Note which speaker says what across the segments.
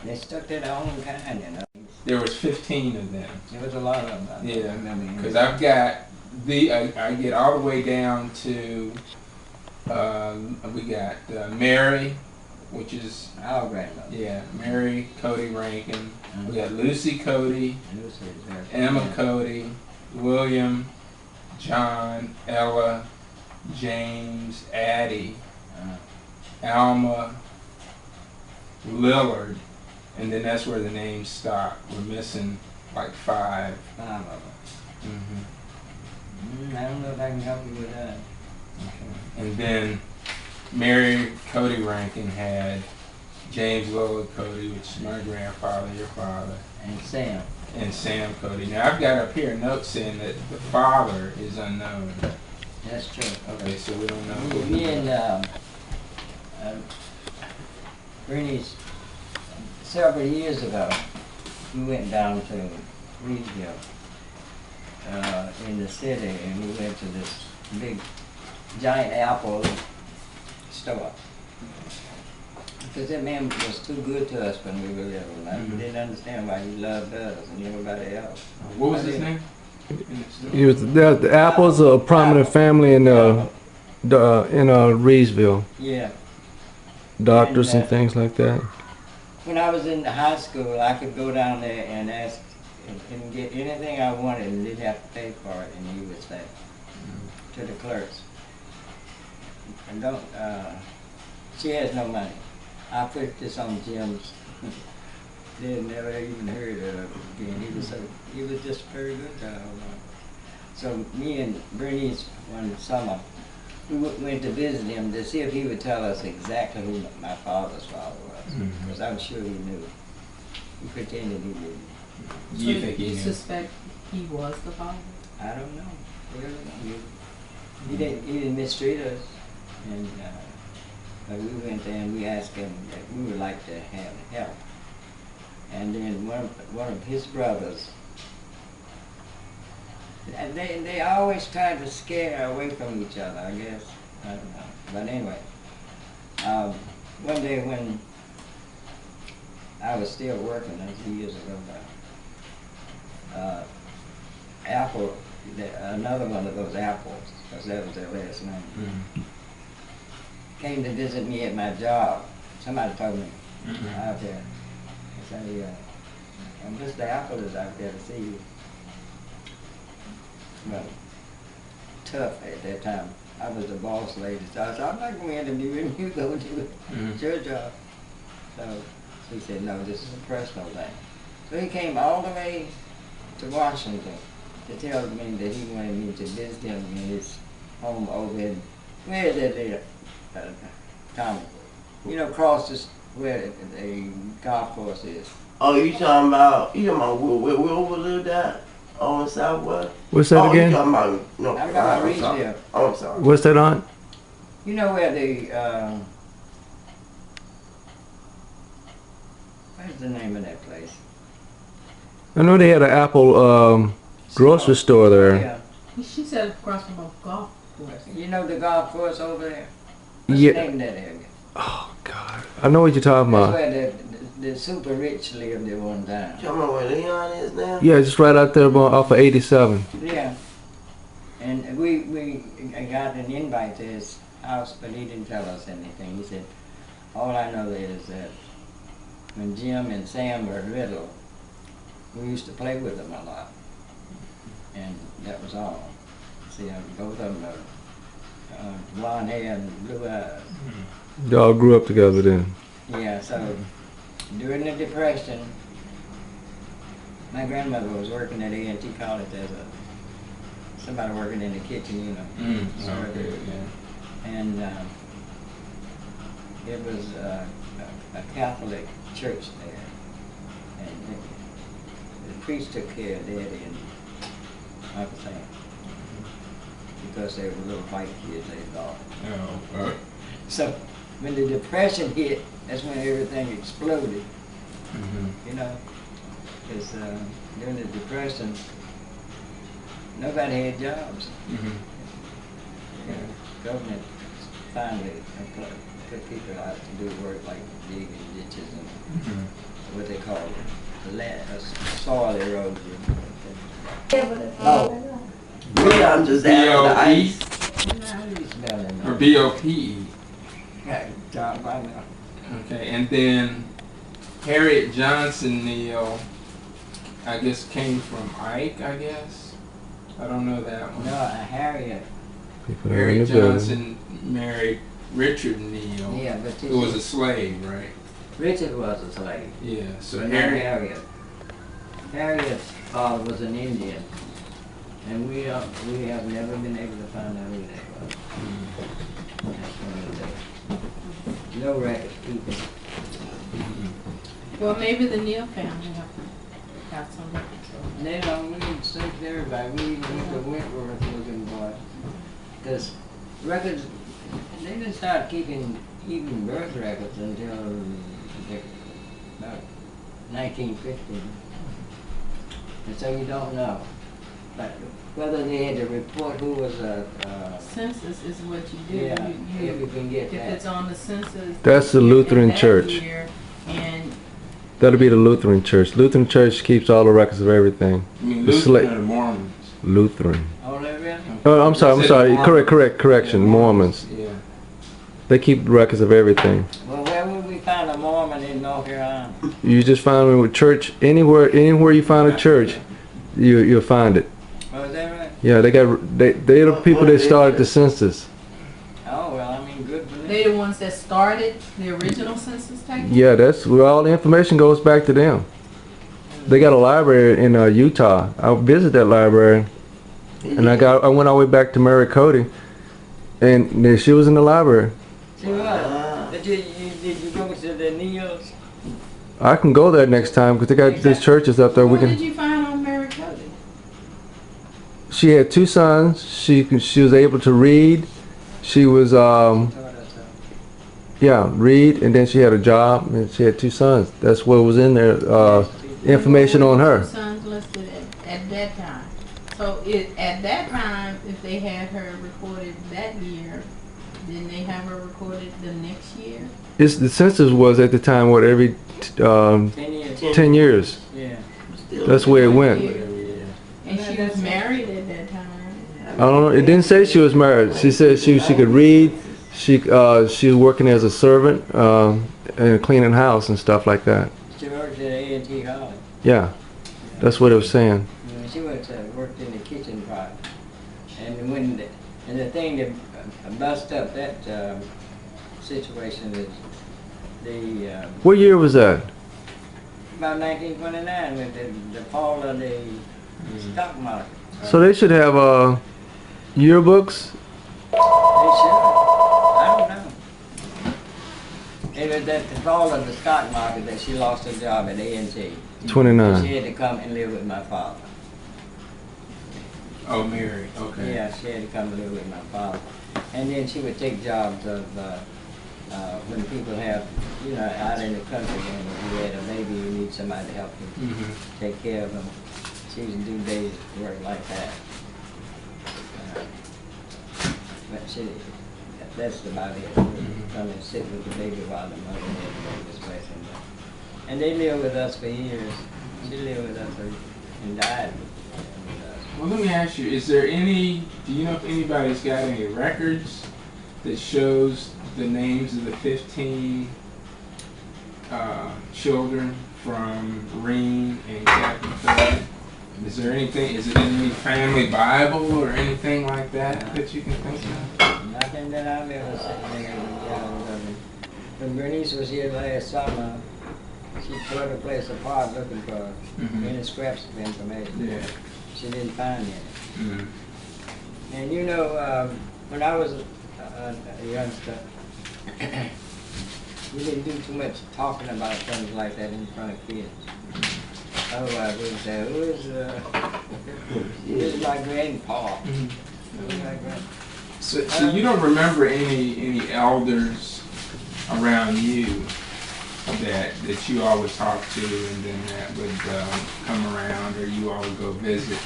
Speaker 1: They stuck to their own kind, you know.
Speaker 2: There was 15 of them.
Speaker 1: There was a lot of them.
Speaker 2: Yeah, because I've got I get all the way down to we got Mary, which is
Speaker 1: our grandmother.
Speaker 2: Yeah, Mary Cody Rankin. We got Lucy Cody, Emma Cody, William, John, Ella, James, Addie, Alma, Lillard, and then that's where the names stop. We're missing like five.
Speaker 1: Five of them. I don't know if I can help you with that.
Speaker 2: Okay. And then Mary Cody Rankin had James Lillard Cody, which is my grandfather, your father.
Speaker 1: And Sam.
Speaker 2: And Sam Cody. Now I've got up here a note saying that the father is unknown.
Speaker 1: That's true.
Speaker 2: Okay, so we don't know.
Speaker 1: Me and Bernie's, several years ago, we went down to Reedville in the city, and we went to this big giant apple store. Because that man was too good to us when we were little. We didn't understand why he loved us and everybody else.
Speaker 2: What was his name?
Speaker 3: The Apples are a prominent family in Reedsville.
Speaker 1: Yeah.
Speaker 3: Doctors and things like that.
Speaker 1: When I was in high school, I could go down there and ask and get anything I wanted and didn't have to pay for it, and he would say to the clerks, and don't, she has no money. I put this on Jim's. They never even heard of it again. He was just very good to us. So me and Bernice one summer, we went to visit him to see if he would tell us exactly who my father's father was, because I'm sure he knew. He pretended he didn't.
Speaker 2: Do you think he knew?
Speaker 4: Suspect he was the father?
Speaker 1: I don't know. I really don't know. He didn't mistreat us, and but we went there and we asked him that we would like to have help. And then one of his brothers, and they always tried to scare away from each other, I guess. I don't know. But anyway, one day when I was still working, a few years ago now, Apple, another one of those Apples, because that was their last name, came to visit me at my job. Somebody told me out there. They say, Mr. Apple is out there to see you. Well, tough at that time. I was the boss lady, so I said, I'm not going to interview him, you go do it. It's your job. So he said, no, this is a personal thing. So he came all the way to Washington to tell me that he wanted me to visit him in his home over in, where is that there, Tommy? You know, across this, where the golf course is.
Speaker 5: Oh, you talking about where Wilbur lived at? Oh, in Southwest?
Speaker 3: What's that again?
Speaker 5: You talking about, no,
Speaker 1: I'm talking about Reedsville.
Speaker 5: Oh, I'm sorry.
Speaker 3: What's that, Aunt?
Speaker 1: You know where the, what's the name of that place?
Speaker 3: I know they had an Apple grocery store there.
Speaker 1: Yeah.
Speaker 4: She said across from a golf course.
Speaker 1: You know the golf course over there?
Speaker 3: Yeah.
Speaker 1: What's the name of that area?
Speaker 3: Oh God, I know what you're talking
Speaker 1: That's
Speaker 3: about.
Speaker 1: where the super rich lived at one time.
Speaker 5: You talking about where Leon is now?
Speaker 3: Yeah, just right out there off of 87.
Speaker 1: Yeah. And we got an invite to his house, but he didn't tell us anything. He said, all I know is that when Jim and Sam were little, we used to play with them a lot. And that was all. See, both of them are blonde hair and blue eyes.
Speaker 3: Y'all grew up together then.
Speaker 1: Yeah, so during the Depression, my grandmother was working at A&T College as somebody working in the kitchen, you know.
Speaker 2: Okay, yeah.
Speaker 1: And it was a Catholic church there. And the priest took care of Daddy and Uncle Sam. Because they were little white kids, they thought.
Speaker 2: Oh,
Speaker 1: So when the Depression hit, that's when everything exploded. You know, because during the Depression, nobody had jobs. Government finally put people out to do work like digging ditches and
Speaker 2: Mm-hmm.
Speaker 1: what they call it, the land, soil erosion. Oh,
Speaker 5: Me, I'm just after the ice.
Speaker 1: how do you spell it?
Speaker 2: Or BOPE.
Speaker 1: Yeah, John, I know.
Speaker 2: Okay, and then Harriet Johnson Neal, I guess came from Ike, I guess. I don't know that one.
Speaker 1: No, Harriet.
Speaker 3: People that are in
Speaker 2: Harriet
Speaker 3: the building.
Speaker 2: Johnson married Richard Neal,
Speaker 1: Yeah, but
Speaker 2: who was a slave, right?
Speaker 1: Richard was a slave.
Speaker 2: Yeah, so
Speaker 1: But not
Speaker 2: Harriet.
Speaker 1: Harriet's father was an Indian, and we have never been able to find out who they was. That's one of the no record keeping.
Speaker 4: Well, maybe the Neal family have some records.
Speaker 1: They don't. We can search everybody. We need the Wentworth looking boy, because records. They didn't start keeping even birth records until about 1950. And so you don't know. But whether they had to report who was
Speaker 4: Census is what you do.
Speaker 1: yeah,
Speaker 4: You,
Speaker 1: if you can get
Speaker 4: if
Speaker 1: that.
Speaker 4: it's on the census.
Speaker 3: That's the Lutheran
Speaker 4: that
Speaker 3: church.
Speaker 4: year, and
Speaker 3: That'll be the Lutheran church. Lutheran church keeps all the records of everything.
Speaker 2: I mean,
Speaker 3: The
Speaker 2: Lutheran
Speaker 3: sla-
Speaker 2: or the Mormons.
Speaker 3: Lutheran.
Speaker 1: Oh, they really?
Speaker 3: Oh, I'm sorry.
Speaker 2: It said Mormons.
Speaker 3: Correction.
Speaker 2: Yeah,
Speaker 3: Mormons.
Speaker 2: Yeah.
Speaker 3: They keep records of everything.
Speaker 1: Well, where would we find a Mormon in North Carolina?
Speaker 3: You just find them with church anywhere you find a church, you'll find it.
Speaker 1: Oh, is that right?
Speaker 3: Yeah, they're the people that started the census.
Speaker 1: Oh, well, I mean, good for them.
Speaker 4: they're the ones that started the original census taking.
Speaker 3: Yeah, that's where all the information goes back to them. They got a library in Utah. I visited that library, and I went all the way back to Mary Cody, and then she was in the library.
Speaker 1: See what? Did you go to the Neals?
Speaker 3: I can go there next time because they got these churches up there. We
Speaker 4: What did
Speaker 3: can.
Speaker 4: you find on Mary Cody?
Speaker 3: She had 2 sons. She was able to read. She was read, and then she had a job, and she had 2 sons. That's what was in there. Information on her.
Speaker 4: Two sons listed at that time. So at that time, if they had her recorded that year, didn't they have her recorded the next year?
Speaker 3: The census was at the time every
Speaker 1: 10 years.
Speaker 3: 10 years.
Speaker 1: Yeah.
Speaker 3: That's where it went.
Speaker 4: And she was married at that time.
Speaker 3: I don't know. It didn't say she was married. She said she could read. She was working as a servant and cleaning house and stuff like that.
Speaker 1: She worked at A&T College.
Speaker 3: Yeah, that's what it was saying.
Speaker 1: She worked in the kitchen part. And the thing that bust up that situation is
Speaker 3: What year was that?
Speaker 1: about 1929 with the fall of the stock market.
Speaker 3: So they should have yearbooks.
Speaker 1: They should. I don't know. It was at the fall of the stock market that she lost her job at A&T.
Speaker 3: 29.
Speaker 1: She had to come and live with my father.
Speaker 2: Oh, Mary. Okay.
Speaker 1: Yeah, she had to come and live with my father. And then she would take jobs of when people have, out in the country, and if you had a baby, you need somebody to help you take care of them. She would do days work like that. But that's about it. Come and sit with the baby while the mother had to go this way. And they lived with us for years. She lived with us and died with us.
Speaker 2: Well, let me ask you, do you know if anybody's got any records that shows the names of the 15 children from Reen and Captain Philip? Is it in any family Bible or anything like that you can think of?
Speaker 1: Nothing that I've ever seen. When Bernice was here last summer, she tore the place apart looking for any scraps of information.
Speaker 2: Yeah.
Speaker 1: She didn't find any.
Speaker 2: Mm-hmm.
Speaker 1: And when I was a youngster, we didn't do too much talking about things like that in front of kids. Otherwise, we would say, who's my grandpa? Who's my grandpa?
Speaker 2: So you don't remember any elders around you that you always talk to and then that would come around or you all would go visit?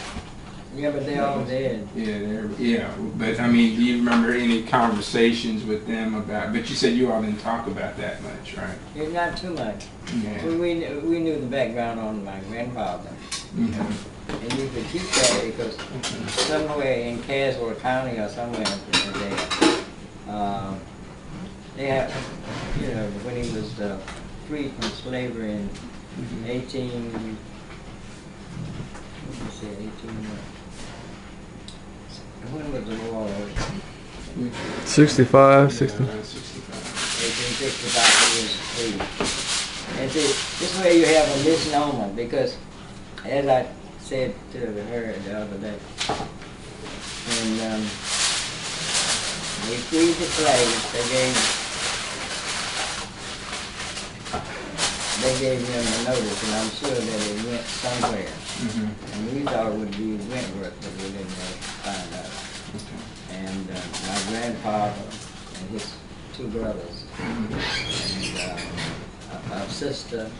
Speaker 1: Yeah, but they're all dead.
Speaker 2: Yeah, but I mean, do you remember any conversations with them about, but you said you all didn't talk about that much, right?
Speaker 1: Yeah, not too much.
Speaker 2: Yeah.
Speaker 1: We knew the background on my grandfather.
Speaker 2: Mm-hmm.
Speaker 1: And you could keep that because somewhere in Caswell County or somewhere they have, you know, when he was freed from slavery in 18, what was it, 18, when was the war?
Speaker 3: 65, 60.
Speaker 2: Yeah, around 65.
Speaker 1: 1865 he was free. And see, this way you have a misnomer because, as I said to her the other day, when they freed the slaves, they gave him a notice, and I'm sure that it went somewhere.
Speaker 2: Mm-hmm.
Speaker 1: And we thought it would be Wentworth, but we didn't find out.
Speaker 2: Okay.
Speaker 1: And my grandfather and his two brothers and our sister,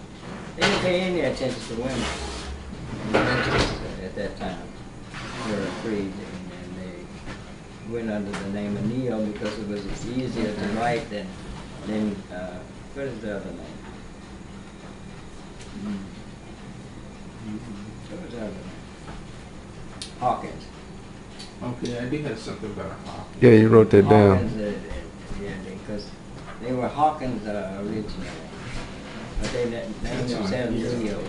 Speaker 1: they didn't pay any attention to women. And the nurses at that time were freed, and they went under the name of Neil because it was easier to write than what is the other name? What was the other name? Hawkins.
Speaker 2: Okay, I did have something about a hawk.
Speaker 3: Yeah, you wrote that down.
Speaker 1: Hawkins, yeah, because they were Hawkins originally, but they named themselves Leo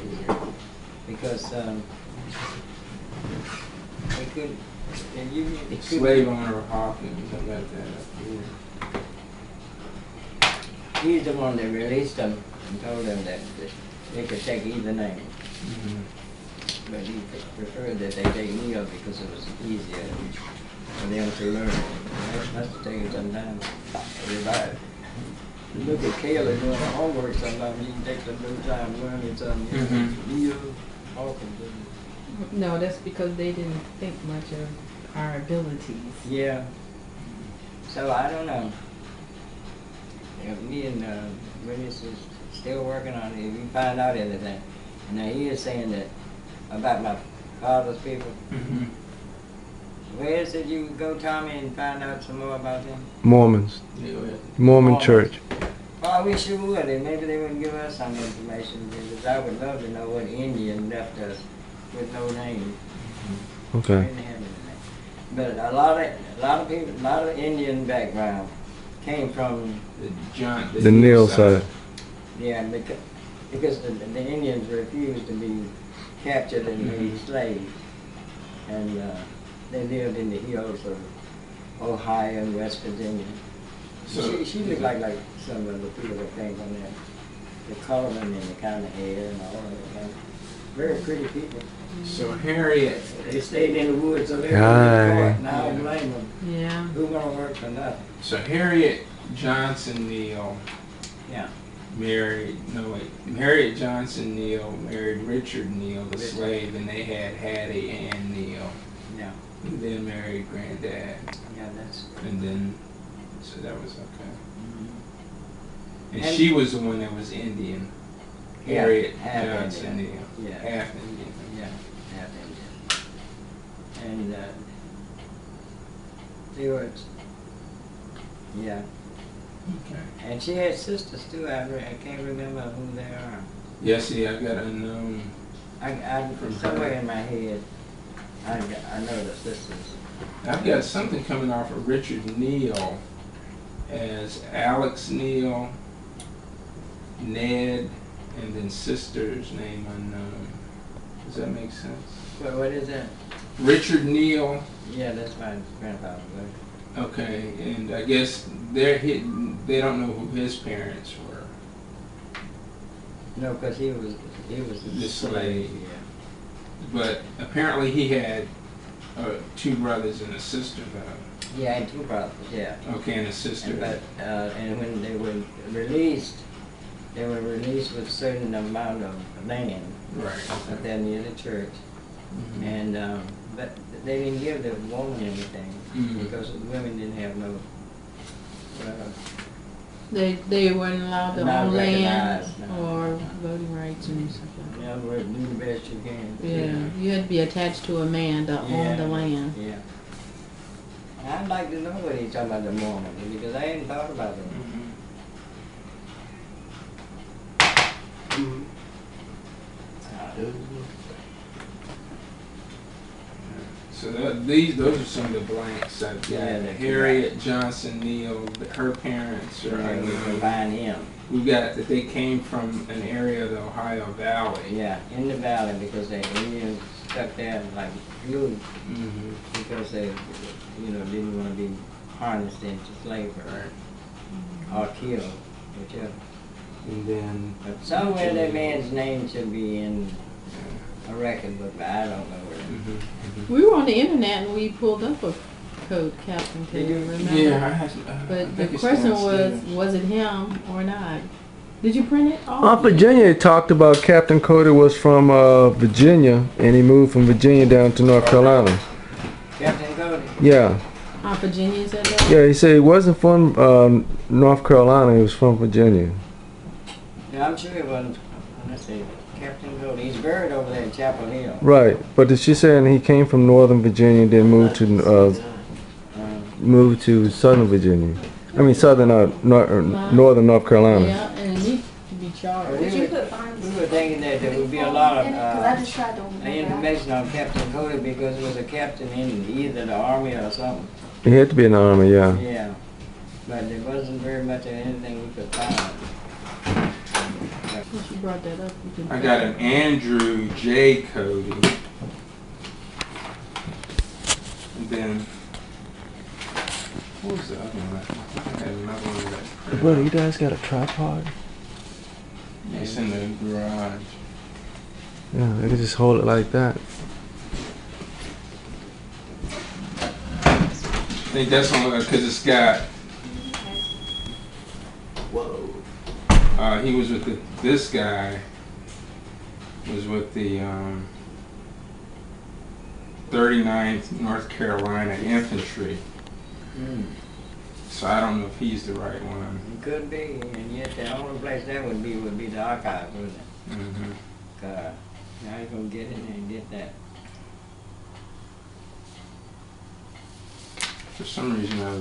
Speaker 1: because they could.
Speaker 2: Slave owner Hawkins, I got that up here.
Speaker 1: He's the one that released them and told them that they could take either name.
Speaker 2: Mm-hmm.
Speaker 1: But he preferred that they take Neil because it was easier for them to learn. That must have taken some time. Everybody. You look at Kayla doing her homework sometimes, you can take some little time learning something. Neil, Hawkins.
Speaker 4: No, that's because they didn't think much of our abilities.
Speaker 1: Yeah. So I don't know. Yeah, me and Willis is still working on it. If we find out anything. And now he is saying that about my father's people.
Speaker 2: Mm-hmm.
Speaker 1: Where is it you go, Tommy, and find out some more about them?
Speaker 3: Mormons.
Speaker 2: Yeah, go ahead.
Speaker 3: Mormon
Speaker 1: Mormons.
Speaker 3: church.
Speaker 1: Well, we sure would, and maybe they would give us some information, because I would love to know what Indian left us with no name. We
Speaker 3: Okay.
Speaker 1: didn't have any name. But a lot of people, a lot of Indian background came from,
Speaker 3: The Neil side.
Speaker 1: yeah, because the Indians refused to be captured and made slaves. And they lived in the hills of Ohio and West Virginia.
Speaker 2: So,
Speaker 1: She looked like some of the people that came from there. The coloring and the kind of hair and all of that. Very pretty people.
Speaker 2: so Harriet,
Speaker 1: They stayed in the woods, so they were
Speaker 3: Aye.
Speaker 1: in court. Now I don't blame them.
Speaker 4: Yeah.
Speaker 1: Who gonna work for nothing?
Speaker 2: so Harriet Johnson Neal
Speaker 1: Yeah.
Speaker 2: Harriet Johnson Neal married Richard Neal, the
Speaker 1: Richard.
Speaker 2: slave, and they had Hattie Ann Neal.
Speaker 1: Yeah.
Speaker 2: Who then married Granddad,
Speaker 1: Yeah, that's.
Speaker 2: and then, so that was okay. And,
Speaker 1: And-
Speaker 2: she was the one that was Indian.
Speaker 1: Yeah,
Speaker 2: Harriet
Speaker 1: half
Speaker 2: Johnson
Speaker 1: Indian.
Speaker 2: Neal.
Speaker 1: Yeah.
Speaker 2: Half Indian.
Speaker 1: Yeah, half Indian. And they were, yeah.
Speaker 2: Okay.
Speaker 1: And she had sisters too. I can't remember who they are.
Speaker 2: Yeah, see, I got unknown.
Speaker 1: I somewhere in my head, I know the sisters.
Speaker 2: I've got something coming off of Richard Neal as Alex Neal, Ned, and then sister's name unknown. Does that make sense?
Speaker 1: What is that?
Speaker 2: Richard Neal.
Speaker 1: Yeah, that's my grandfather.
Speaker 2: Okay, and I guess they don't know who his parents were.
Speaker 1: No, because he was
Speaker 2: The slave.
Speaker 1: Yeah.
Speaker 2: But apparently he had 2 brothers and a sister, though.
Speaker 1: Yeah, and 2 brothers. Yeah.
Speaker 2: Okay, and a sister.
Speaker 1: And when they were released with a certain amount of land
Speaker 2: Right.
Speaker 1: up there near the church.
Speaker 2: Mhm.
Speaker 1: And but they didn't give the woman anything
Speaker 2: Mhm.
Speaker 1: because the women didn't have no
Speaker 4: They weren't allowed to
Speaker 1: Not
Speaker 4: own land
Speaker 1: recognized, no.
Speaker 4: or voting rights and stuff like that.
Speaker 1: Yeah, but do the best you can.
Speaker 4: Yeah, you had to be attached to a man to own the land.
Speaker 1: Yeah. I'd like to know what he's talking about the Mormons, because I hadn't thought about it.
Speaker 5: Mhm.
Speaker 2: So those are some of the blanks that
Speaker 1: Yeah,
Speaker 2: Harriet Johnson Neal, her parents are
Speaker 1: And we
Speaker 2: unknown.
Speaker 1: can find him.
Speaker 2: We've got that they came from an area of the Ohio Valley.
Speaker 1: Yeah, in the valley, because the Indians stuck there like glue,
Speaker 2: Mm-hmm.
Speaker 1: because they, didn't want to be harnessed into slavery or killed, whichever.
Speaker 2: And then
Speaker 1: But somewhere that man's name should be in a record book, but I don't know where.
Speaker 4: We were on the internet and we pulled up a code, Captain Cody, remember?
Speaker 2: yeah, I had. I
Speaker 4: But
Speaker 2: think
Speaker 4: the
Speaker 2: it's
Speaker 4: question
Speaker 2: downstairs.
Speaker 4: was it him or not? Did you print it?
Speaker 3: Virginia it talked about Captain Cody was from Virginia, and he moved from Virginia down to North Carolina.
Speaker 1: Captain Cody.
Speaker 3: Yeah,
Speaker 4: Virginia said that?
Speaker 3: yeah. He said he wasn't from North Carolina. He was from Virginia.
Speaker 1: Yeah, I'm sure it wasn't. Let's see, Captain Cody. He's buried over there in Chapel Hill.
Speaker 3: Right, but she's saying he came from Northern Virginia, then moved to Southern Virginia. I mean Southern Northern North Carolina.
Speaker 4: Yeah, and it needs to be charged.
Speaker 1: We were thinking that there would be a lot of information on Captain Cody because he was a captain in either the army or something.
Speaker 3: He had to be in the army, yeah.
Speaker 1: Yeah, but there wasn't very much of anything we could find.
Speaker 4: Since you brought that up, you can.
Speaker 2: I got an Andrew J. Cody. And then what was the other one? I had another one that.
Speaker 3: Brother, you guys got a tripod?
Speaker 2: It's in the garage.
Speaker 3: Yeah, they can just hold it like that.
Speaker 2: I think that's only because it's got.
Speaker 5: Whoa.
Speaker 2: He was with this guy was with the 39th North Carolina Infantry. So I don't know if he's the right one.
Speaker 1: It could be, and yet the only place that would be the archives, wouldn't it?
Speaker 2: Mm-hmm.
Speaker 1: Now you're gonna get in there and get that.
Speaker 2: For some reason I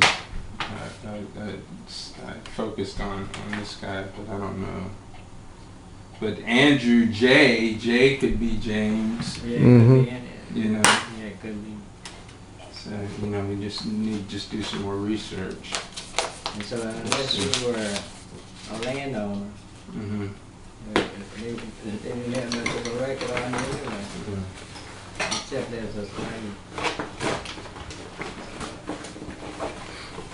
Speaker 2: focused on this guy, but I don't know. But Andrew J could be James,
Speaker 1: Yeah, it could be in it.
Speaker 2: you know.
Speaker 1: Yeah, it could be.
Speaker 2: So, we just need to do some more research.
Speaker 1: And so unless you were a landowner,
Speaker 2: Mm-hmm.
Speaker 1: they didn't have much of a record on you anyway, except as a slave.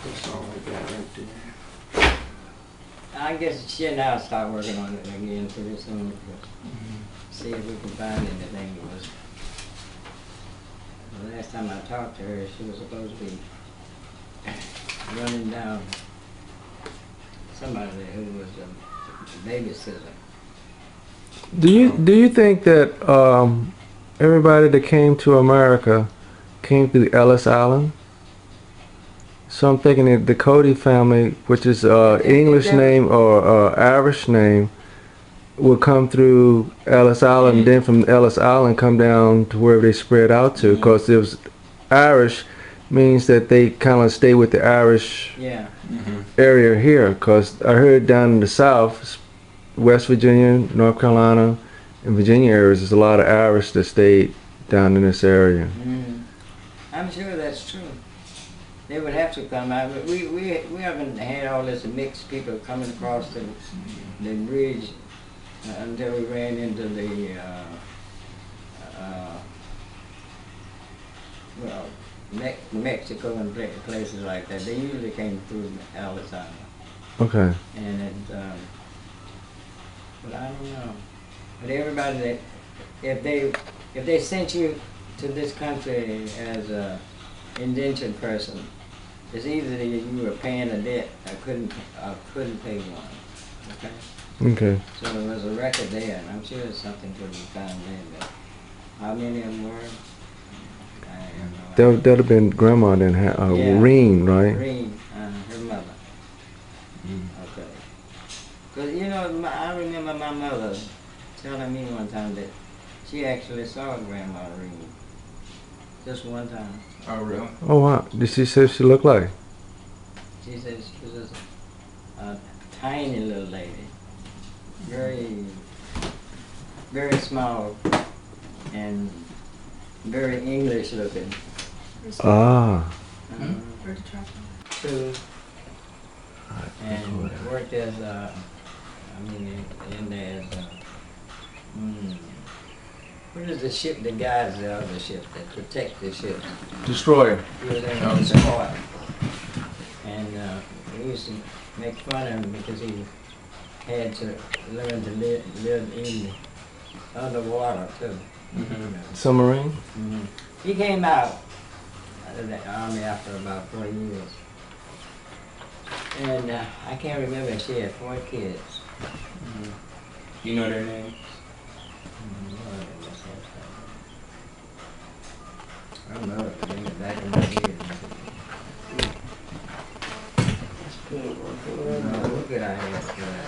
Speaker 2: That's all I got right there.
Speaker 1: I guess shit now start working on it again pretty soon. See if we can find anything that was. The last time I talked to her, she was supposed to be running down somebody who was a babysitter.
Speaker 3: Do you think that everybody that came to America came through Ellis Island? So I'm thinking that the Cody family, which is English name or Irish name, would come through Ellis Island, and then from Ellis Island come down to wherever they spread out to, because it was Irish means that they kind of stay with the Irish
Speaker 1: Yeah.
Speaker 3: area here, because I heard down in the South, West Virginia, North Carolina, and Virginia areas, there's a lot of Irish that stayed down in this area.
Speaker 1: I'm sure that's true. They would have to come out, but we haven't had all this mixed people coming across the bridge until we ran into the Mexico and places like that. They usually came through Ellis Island.
Speaker 3: Okay.
Speaker 1: And it, but I don't know. But everybody that, if they sent you to this country as a indentured person, it's either that you were paying a debt or couldn't pay one. Okay.
Speaker 3: Okay.
Speaker 1: So there was a record there, and I'm sure there's something could be found there. But how many of them were? I have no idea.
Speaker 3: That would have been Grandma then,
Speaker 1: Yeah.
Speaker 3: Reen, right?
Speaker 1: Green, her mother. Okay. I remember my mother telling me one time that she actually saw Grandma Reed. Just one time.
Speaker 2: Oh, really?
Speaker 3: Oh wow. Did she say she looked like?
Speaker 1: She said she was a tiny little lady. Very, very small and very English looking.
Speaker 3: Ah.
Speaker 1: Too. And worked as in there as what is the ship that guides the other ship, that protect the ship?
Speaker 3: Destroyer.
Speaker 1: He was in the support. And we used to make fun of him because he had to learn to live in underwater too.
Speaker 3: Submarine.
Speaker 1: He came out of the army after about 4 years. And I can't remember if she had 4 kids.
Speaker 2: You know their names?
Speaker 1: I don't know. Back in the years. What could I ask for that?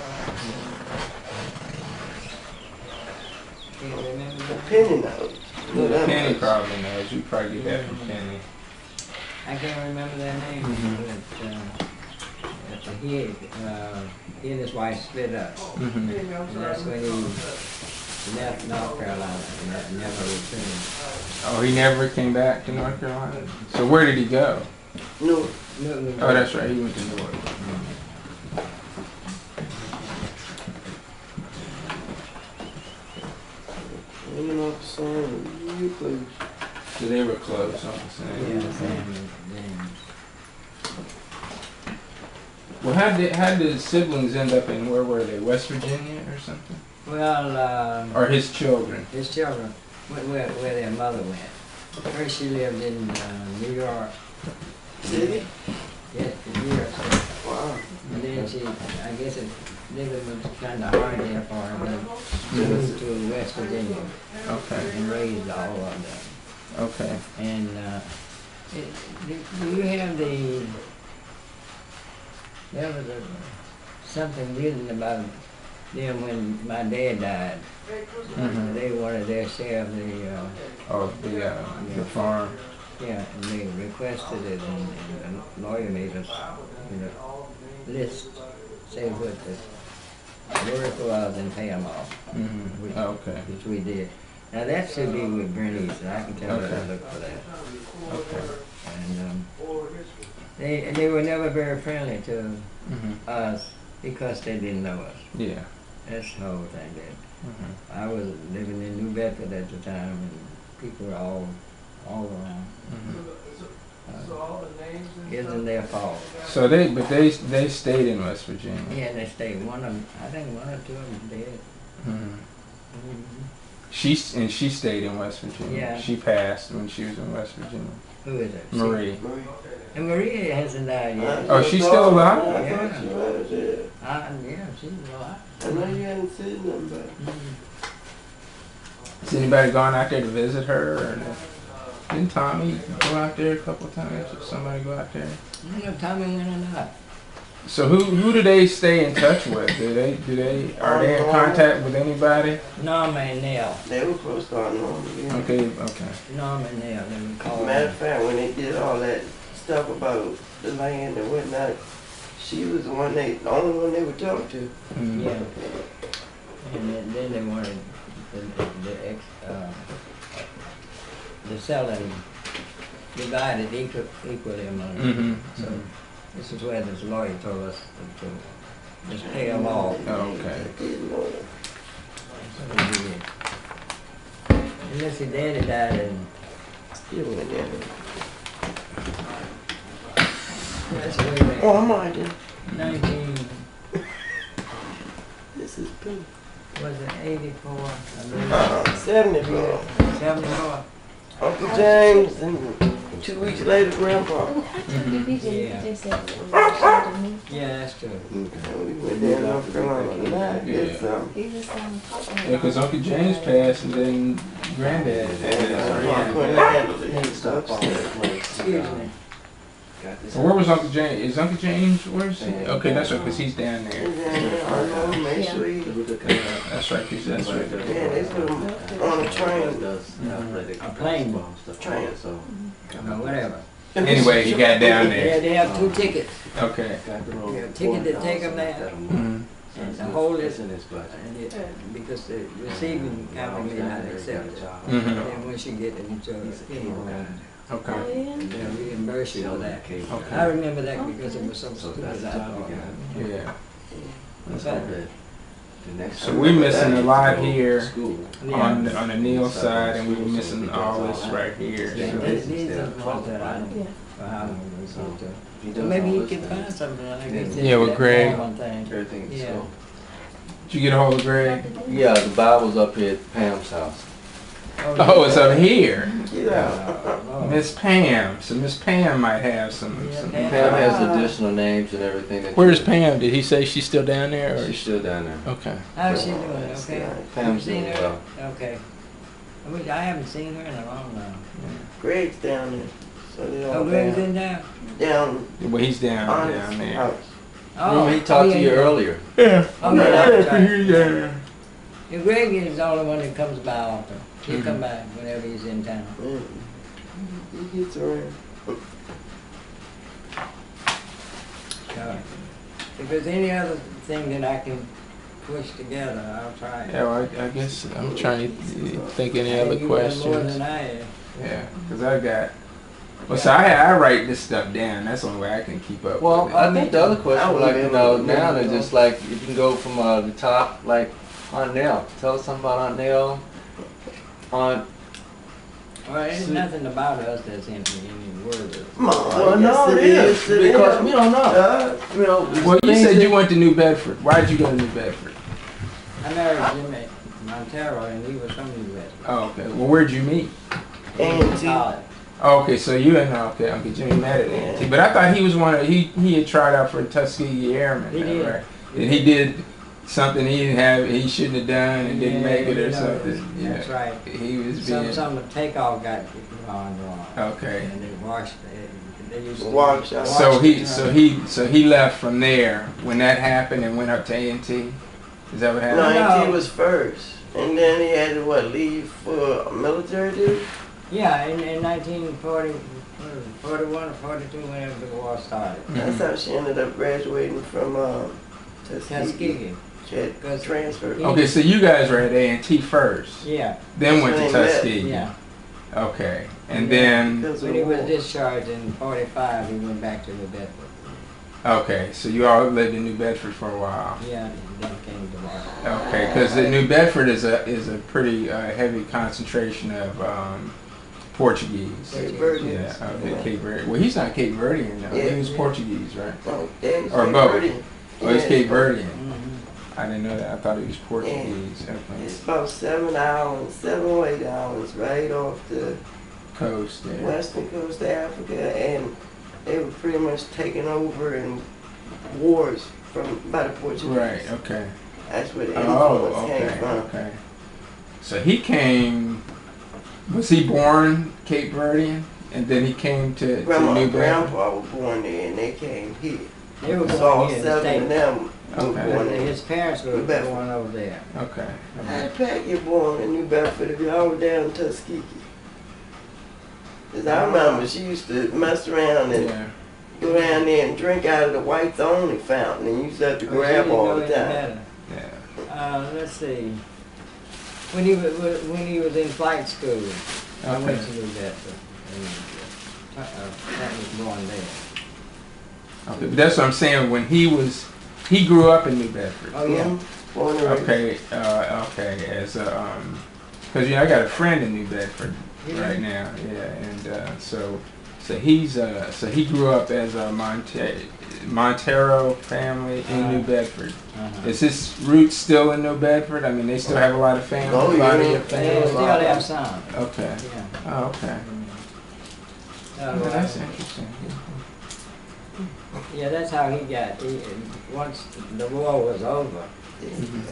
Speaker 1: Can't remember that.
Speaker 5: Penny knows.
Speaker 2: Penny probably knows. You probably get that from Penny.
Speaker 1: I can't remember their names, but he and his wife split up. And that's when he left North Carolina and never returned.
Speaker 2: Oh, he never came back to North Carolina? So where did he go?
Speaker 5: No.
Speaker 2: Oh, that's right. He went to Newark.
Speaker 5: You know what I'm saying? You please.
Speaker 2: So they were close, I'm saying.
Speaker 1: Yeah, same.
Speaker 2: Well, how did his siblings end up in, where were they, West Virginia or something?
Speaker 1: Well,
Speaker 2: Or his children?
Speaker 1: his children went where their mother went. First she lived in New York.
Speaker 5: City?
Speaker 1: Yes, New York City.
Speaker 5: Wow.
Speaker 1: And then she, I guess living was kind of hard there for her. Then she moved to West Virginia
Speaker 2: Okay.
Speaker 1: and raised all of them.
Speaker 2: Okay.
Speaker 1: And do you have there was something written about them when my dad died. They wanted their share of the
Speaker 2: farm.
Speaker 1: yeah, and they requested it, and the lawyer made us, list, say what the work was, and pay them off. Which we did. Now that should be with Bernice, and I can tell her to look for that. And they were never very friendly to us because they didn't know us.
Speaker 2: Yeah.
Speaker 1: That's the whole thing. I was living in New Bedford at the time, and people were all around. Isn't their fault.
Speaker 2: So they stayed in West Virginia.
Speaker 1: Yeah, they stayed. I think one or two of them dead.
Speaker 2: She stayed in West Virginia.
Speaker 1: Yeah.
Speaker 2: She passed when she was in West Virginia.
Speaker 1: Who is it?
Speaker 2: Marie.
Speaker 1: And Maria hasn't died yet.
Speaker 2: Oh, she's still alive?
Speaker 5: I thought she was, yeah.
Speaker 1: Yeah, she's alive.
Speaker 5: I know you hadn't said nothing, but
Speaker 2: Has anybody gone out there to visit her? Or didn't Tommy go out there a couple of times? Or somebody go out there?
Speaker 1: I don't know if Tommy went or not.
Speaker 2: So who do they stay in touch with? Are they in contact with anybody?
Speaker 1: Norma and Nell.
Speaker 5: they were supposed to start Norma again.
Speaker 2: Okay.
Speaker 1: Norma and Nell, they would call
Speaker 5: Matter of fact, when they did all that stuff about the land and whatnot, she was the only one they would talk to.
Speaker 1: Yeah. And then they wanted the selling divided equally among them. So this is where this lawyer told us to just pay them all.
Speaker 2: Okay.
Speaker 5: I didn't know that.
Speaker 1: So we did. Unless your daddy died in
Speaker 5: Still went there.
Speaker 1: that's way back.
Speaker 5: Oh, I'm right there.
Speaker 1: 19,
Speaker 5: This is pink.
Speaker 1: was it 84? I believe.
Speaker 5: 74.
Speaker 1: 74?
Speaker 5: Uncle James and 2 weeks later, Grandpa.
Speaker 1: Yeah. Yeah, that's true.
Speaker 5: We went there in North Carolina. Now I get some.
Speaker 2: Yeah, because Uncle James passed and then Granddad
Speaker 5: And
Speaker 2: passed.
Speaker 5: I couldn't handle it. He was upstairs.
Speaker 1: Excuse me.
Speaker 2: Well, where was Uncle James? Is Uncle James? Where's he? Okay, that's right, because he's down there.
Speaker 5: And then, I don't know, make sure he,
Speaker 2: That's right, 'cause that's right.
Speaker 5: yeah, they put him on a train.
Speaker 1: A plane.
Speaker 5: Train.
Speaker 1: Or whatever.
Speaker 2: Anyway, he got down
Speaker 1: Yeah,
Speaker 2: there.
Speaker 1: they have 2 tickets.
Speaker 2: Okay.
Speaker 1: Yeah, a ticket to take them there
Speaker 2: Mhm.
Speaker 1: and to hold it. And because the receiving company may not accept it.
Speaker 2: Mhm.
Speaker 1: Then once you get it,
Speaker 2: Okay.
Speaker 1: they'll reimburse you for that.
Speaker 2: Okay.
Speaker 1: I remember that because it was so stupid.
Speaker 2: Yeah.
Speaker 6: The
Speaker 2: So we're missing a lot here
Speaker 1: Yeah.
Speaker 2: on the Neil side, and we were missing all this right here.
Speaker 1: Yeah,
Speaker 2: So-
Speaker 1: these are the ones that I don't. So maybe he can find something like this.
Speaker 2: Yeah, with Greg.
Speaker 1: One thing.
Speaker 6: Everything is
Speaker 1: Yeah.
Speaker 6: slow.
Speaker 2: Did you get a hold of Greg?
Speaker 3: Yeah, the Bible's up here at Pam's house.
Speaker 2: Oh, it's up here.
Speaker 5: Get out.
Speaker 2: Miss Pam. So Miss Pam might have some.
Speaker 1: Yeah,
Speaker 3: Pam has additional names and everything.
Speaker 2: Where's Pam? Did he say she's still down there? Or
Speaker 3: She's still down there.
Speaker 2: Okay.
Speaker 1: How's she doing? Okay.
Speaker 3: Pam's
Speaker 1: Seen
Speaker 3: doing
Speaker 1: her?
Speaker 3: well.
Speaker 1: Okay. I haven't seen her in a long time.
Speaker 5: Greg's down there. So they
Speaker 1: Oh,
Speaker 5: all
Speaker 1: Greg's
Speaker 5: down.
Speaker 1: in there?
Speaker 5: Down
Speaker 2: Well, he's down
Speaker 5: Honest
Speaker 2: there.
Speaker 5: house.
Speaker 3: Remember he talked to you earlier.
Speaker 2: Yeah.
Speaker 1: Oh, yeah, that's right.
Speaker 2: Yeah.
Speaker 1: And Greg is the only one that comes by often. He'll
Speaker 2: Mhm.
Speaker 1: come by whenever he's in town.
Speaker 5: Mm. He gets around.
Speaker 1: So, if there's any other thing that I can push together, I'll try it.
Speaker 2: Yeah, well, I guess I'm trying to think any
Speaker 1: I
Speaker 2: other
Speaker 1: think you've done more
Speaker 2: questions.
Speaker 1: than I have.
Speaker 2: Yeah, because I got. Well, so I write this stuff down. That's the only way I can keep up
Speaker 3: Well,
Speaker 2: with it.
Speaker 3: I think the other question,
Speaker 5: I would
Speaker 3: like,
Speaker 5: be
Speaker 3: you
Speaker 5: able
Speaker 3: know,
Speaker 5: to
Speaker 3: now
Speaker 5: remember
Speaker 3: is just like, you can go from the top, like, Aunt Nell. Tell us something about Aunt Nell. Aunt,
Speaker 1: Well, there's nothing about us that's in any word.
Speaker 5: Well, no, it is.
Speaker 3: because we don't know. You know,
Speaker 2: Well, you
Speaker 3: things
Speaker 2: said
Speaker 3: that-
Speaker 2: you went to New Bedford. Why did you go to New Bedford?
Speaker 1: I married Jimmy Monteiro and he was from New Bedford.
Speaker 2: Oh, okay. Well, where'd you meet?
Speaker 5: And
Speaker 1: College.
Speaker 2: Oh, okay, so you and Uncle Jimmy met at A&T, but I thought he was one of he had tried out for the Tuskegee Airmen,
Speaker 1: He did.
Speaker 2: right? And he did something he shouldn't have done and didn't make it or something.
Speaker 1: That's right.
Speaker 2: He was being
Speaker 1: Some of the takeoff got wrong.
Speaker 2: okay.
Speaker 1: And they washed it. They used to
Speaker 5: Wash out.
Speaker 2: So he left from there when that happened and went up to A&T. Is that what
Speaker 5: no,
Speaker 2: happened?
Speaker 5: he was first. And then he had to, leave for military duty?
Speaker 1: Yeah, in 1940, 41 or 42, whenever the war started.
Speaker 5: That's how she ended up graduating from Tuskegee.
Speaker 1: Tuskegee.
Speaker 5: She had transferred.
Speaker 2: Okay, so you guys were at A&T first,
Speaker 1: Yeah,
Speaker 2: then went to
Speaker 5: That's when they met.
Speaker 2: Tuskegee.
Speaker 1: yeah.
Speaker 2: Okay, and then
Speaker 5: Because of
Speaker 1: When
Speaker 5: the
Speaker 1: he was
Speaker 5: war.
Speaker 1: discharged in 45, he went back to New Bedford.
Speaker 2: okay, so you all lived in New Bedford for a while.
Speaker 1: Yeah, and then came to Washington.
Speaker 2: Okay, because New Bedford is a pretty heavy concentration of Portuguese.
Speaker 5: Cape Verdeans.
Speaker 2: Yeah, okay, Cape Verde. Well, he's not Cape Verdean though.
Speaker 5: Yeah.
Speaker 2: He was Portuguese, right?
Speaker 5: Oh, Daddy's
Speaker 2: Or
Speaker 5: Cape
Speaker 2: both.
Speaker 5: Verdean.
Speaker 2: Oh, he's
Speaker 5: Yeah,
Speaker 2: Cape
Speaker 5: both.
Speaker 2: Verdean.
Speaker 1: Mhm.
Speaker 2: I didn't know that. I thought he was Portuguese. Okay.
Speaker 5: It's about 7 or 8 hours right off the
Speaker 2: Coast there.
Speaker 5: western coast of Africa, and they were pretty much taken over in wars by the Portuguese.
Speaker 2: Right. Okay.
Speaker 5: That's where the
Speaker 2: Oh,
Speaker 5: influence came
Speaker 2: okay.
Speaker 5: from.
Speaker 2: Okay. So he came. Was he born Cape Verdean, and then he came to New
Speaker 5: Grandma and
Speaker 2: Bedford?
Speaker 5: Grandpa were born there, and they came here.
Speaker 1: They were
Speaker 5: So all
Speaker 1: born here in the
Speaker 5: 7 of
Speaker 1: States.
Speaker 5: them were
Speaker 2: Okay.
Speaker 5: born there.
Speaker 1: His parents were
Speaker 5: New Bedford.
Speaker 1: born over there.
Speaker 2: Okay.
Speaker 5: How did Pat get born in New Bedford if y'all were down in Tuskegee? Because I remember she used to mess around and
Speaker 2: Yeah.
Speaker 5: go down there and drink out of the whites only fountain, and you used to have to
Speaker 1: Oh,
Speaker 5: grab
Speaker 1: she didn't
Speaker 5: all
Speaker 1: know
Speaker 5: the
Speaker 1: any
Speaker 5: time.
Speaker 1: better.
Speaker 2: Yeah.
Speaker 1: Let's see. When he was in flight school, I
Speaker 2: Okay.
Speaker 1: went to New Bedford. And, Pat was born there.
Speaker 2: Okay, but that's what I'm saying. When he grew up in New Bedford.
Speaker 1: Oh yeah.
Speaker 5: Born and raised.
Speaker 2: Okay, okay. As because I got a friend in New Bedford
Speaker 1: Yeah.
Speaker 2: right now. Yeah, and so he grew up as a Monteiro family in New Bedford.
Speaker 1: Uh-huh.
Speaker 2: Is his roots still in New Bedford? I mean, they still have a lot of family.
Speaker 5: Oh,
Speaker 2: a lot of
Speaker 5: yeah.
Speaker 2: your
Speaker 1: They
Speaker 2: family.
Speaker 1: still have some.
Speaker 2: Okay.
Speaker 1: Yeah.
Speaker 2: Oh, okay.
Speaker 1: Uh,
Speaker 2: Well, that's interesting.
Speaker 1: Yeah, that's how he got. Once the war was over,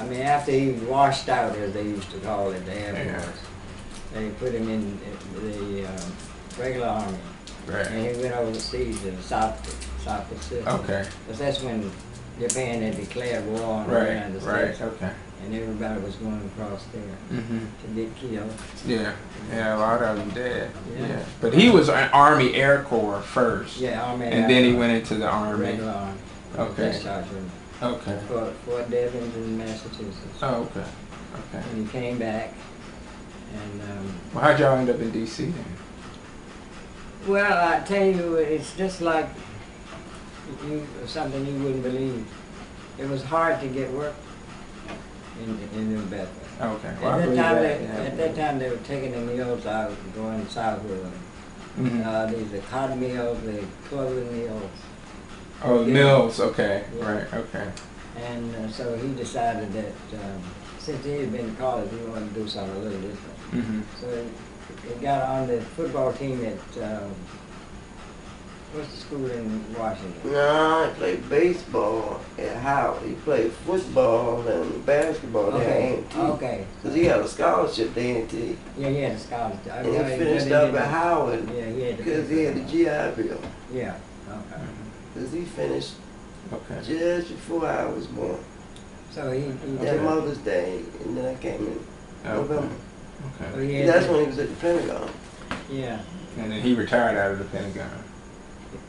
Speaker 1: I mean, after he was washed out, as they used to call it, the Air
Speaker 2: Yeah.
Speaker 1: Force, they put him in the regular army.
Speaker 2: Right.
Speaker 1: And he went overseas to South Pacific.
Speaker 2: Okay.
Speaker 1: Because that's when Japan had declared war on the
Speaker 2: Right.
Speaker 1: United
Speaker 2: Right.
Speaker 1: States.
Speaker 2: Okay.
Speaker 1: And everybody was going across there
Speaker 2: Mhm.
Speaker 1: to get killed.
Speaker 2: Yeah. Yeah. A lot of them did.
Speaker 1: Yeah.
Speaker 2: Yeah. But he was an Army Air Corps first.
Speaker 1: Yeah, Army.
Speaker 2: And then he went into the Army.
Speaker 1: Regular Army.
Speaker 2: Okay.
Speaker 1: Discharged from
Speaker 2: Okay.
Speaker 1: Fort Devens in Massachusetts.
Speaker 2: Oh, okay. Okay.
Speaker 1: And he came back. And
Speaker 2: Well, how'd y'all end up in D.C. then?
Speaker 1: well, I tell you, it's just like something you wouldn't believe. It was hard to get work in New Bedford.
Speaker 2: Okay.
Speaker 1: At
Speaker 2: Well, I
Speaker 1: that
Speaker 2: believe
Speaker 1: time,
Speaker 2: that.
Speaker 1: at that time, they were taking the mills out, going southward.
Speaker 2: Mhm.
Speaker 1: These the cotton mills, the clothing mills,
Speaker 2: Oh,
Speaker 1: Yeah.
Speaker 2: Mills. Okay.
Speaker 1: Yeah.
Speaker 2: Right. Okay.
Speaker 1: and so he decided that since he had been to college, he wanted to do something a little different.
Speaker 2: Mhm.
Speaker 1: So he got on the football team at what's the school in Washington?
Speaker 5: No, he played baseball at Howard. He played football and basketball at A&T.
Speaker 1: Okay.
Speaker 5: Because he had a scholarship at A&T.
Speaker 1: Yeah, he had a scholarship.
Speaker 5: And he finished up at Howard
Speaker 1: Yeah, he had
Speaker 5: because he had the GI Bill.
Speaker 1: Yeah. Okay.
Speaker 5: Because he finished
Speaker 2: Okay.
Speaker 5: just before I was born.
Speaker 1: So he
Speaker 5: That
Speaker 1: took-
Speaker 5: Mother's Day, and then I came in November.
Speaker 2: Okay.
Speaker 1: so he had
Speaker 5: That's
Speaker 1: to-
Speaker 5: when he was at the Pentagon.
Speaker 1: Yeah.
Speaker 2: And then he retired out of the Pentagon.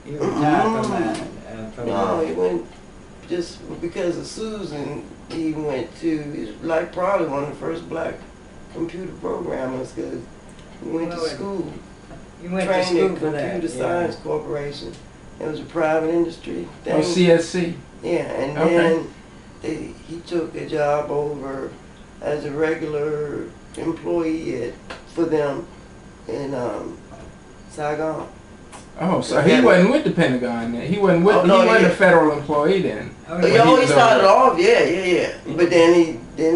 Speaker 1: He retired from
Speaker 5: No, he went just because of Susan. He went to, he's like probably one of the first black computer programmers because he went to
Speaker 1: Well,
Speaker 5: school,
Speaker 1: he went to
Speaker 5: trained
Speaker 1: school
Speaker 5: at
Speaker 1: for that.
Speaker 5: Computer Science Corporation. It was a private industry thing.
Speaker 2: Oh, CSC.
Speaker 5: Yeah, and
Speaker 2: Okay.
Speaker 5: then he took a job over as a regular employee for them in Saigon.
Speaker 2: Oh, so
Speaker 5: Yeah.
Speaker 2: he wasn't with the Pentagon then. He wasn't with.
Speaker 5: Oh, no,
Speaker 2: he wasn't
Speaker 5: yeah.
Speaker 2: a federal employee then.
Speaker 1: Oh,
Speaker 5: Oh,
Speaker 2: When
Speaker 5: yeah,
Speaker 2: he
Speaker 5: he
Speaker 2: was
Speaker 5: started
Speaker 2: over-
Speaker 5: off, yeah. But then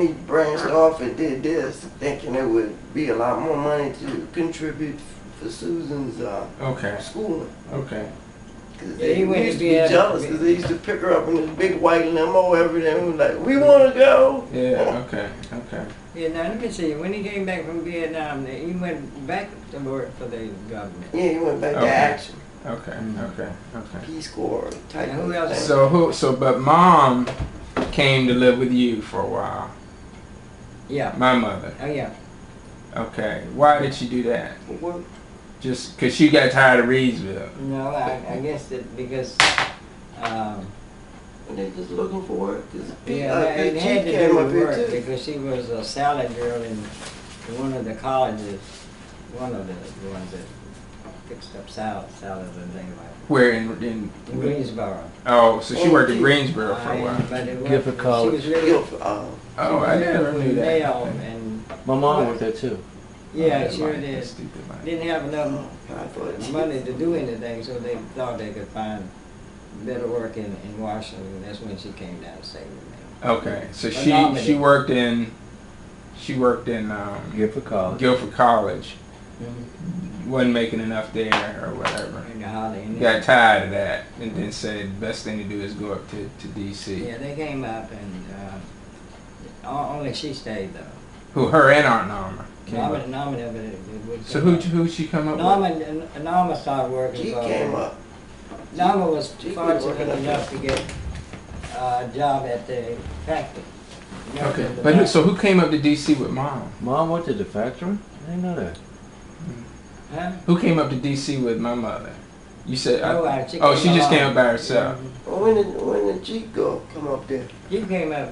Speaker 5: he branched off and did this, thinking it would be a lot more money to contribute for Susan's
Speaker 2: Okay.
Speaker 5: schooling.
Speaker 2: Okay.
Speaker 5: Cause
Speaker 1: Yeah, he
Speaker 5: they
Speaker 1: went
Speaker 5: used
Speaker 1: to
Speaker 5: to
Speaker 1: be
Speaker 5: be
Speaker 1: at-
Speaker 5: jealous because they used to pick her up in this big white limo every day. And was like, we want to go.
Speaker 2: Yeah. Okay. Okay.
Speaker 1: Yeah, now let me see. When he came back from Vietnam, he went back to work for the government.
Speaker 5: Yeah, he went back to
Speaker 2: Okay.
Speaker 5: action,
Speaker 2: Okay.
Speaker 1: Mhm.
Speaker 2: Okay. Okay.
Speaker 5: Peace Corps type
Speaker 1: And who
Speaker 5: of
Speaker 1: else?
Speaker 5: thing.
Speaker 2: But Mom came to live with you for a while.
Speaker 1: Yeah.
Speaker 2: My mother.
Speaker 1: Oh yeah.
Speaker 2: Okay. Why did she do that?
Speaker 5: What?
Speaker 2: Just because she got tired of Reedsville.
Speaker 1: No, I guess that because.
Speaker 5: They're just looking for work.
Speaker 1: Yeah, it
Speaker 5: She
Speaker 1: had to
Speaker 5: came
Speaker 1: do
Speaker 5: up
Speaker 1: with
Speaker 5: here
Speaker 1: work
Speaker 5: too.
Speaker 1: because she was a salad girl in one of the colleges, one of the ones that fixed up salads and things like that.
Speaker 2: Where in
Speaker 1: In Greensboro.
Speaker 2: Oh, so she worked in Greensboro for a while.
Speaker 1: But it
Speaker 3: Gifford
Speaker 1: was,
Speaker 3: College.
Speaker 1: She was really,
Speaker 5: Guilford,
Speaker 2: Oh, I never knew that.
Speaker 1: male and
Speaker 3: My mom went there too.
Speaker 1: yeah,
Speaker 2: Oh,
Speaker 1: sure
Speaker 2: that
Speaker 1: did.
Speaker 2: stupid line.
Speaker 1: Didn't have enough
Speaker 5: I thought she-
Speaker 1: money to do anything, so they thought they could find better work in Washington. And that's when she came down to stay with me.
Speaker 2: Okay, so
Speaker 1: My mom
Speaker 2: she
Speaker 1: did.
Speaker 2: worked in
Speaker 3: Gifford College.
Speaker 2: Guilford College.
Speaker 1: Mm-hmm.
Speaker 2: Wasn't making enough there or whatever.
Speaker 1: In the holiday. And
Speaker 2: Got tired of that and then said the best thing to do is go up to DC.
Speaker 1: yeah, they came up and only she stayed though.
Speaker 2: Who, her and Aunt Norma came up.
Speaker 1: Norma never.
Speaker 2: So who she come up with?
Speaker 1: Norma started working.
Speaker 5: She
Speaker 1: for
Speaker 5: came up.
Speaker 1: Norma was
Speaker 5: She quit working
Speaker 1: fortunate
Speaker 5: up
Speaker 1: enough to get a job at the factory.
Speaker 2: Okay,
Speaker 1: The
Speaker 2: but
Speaker 1: factory.
Speaker 2: so who came up to DC with Mom?
Speaker 3: Mom went to the factory? I didn't know that.
Speaker 1: Huh?
Speaker 2: Who came up to DC with my mother? You said.
Speaker 1: She
Speaker 2: She
Speaker 1: came
Speaker 2: just came
Speaker 1: along.
Speaker 2: up by herself.
Speaker 1: Mhm.
Speaker 5: When did Chico come up there?
Speaker 1: She came up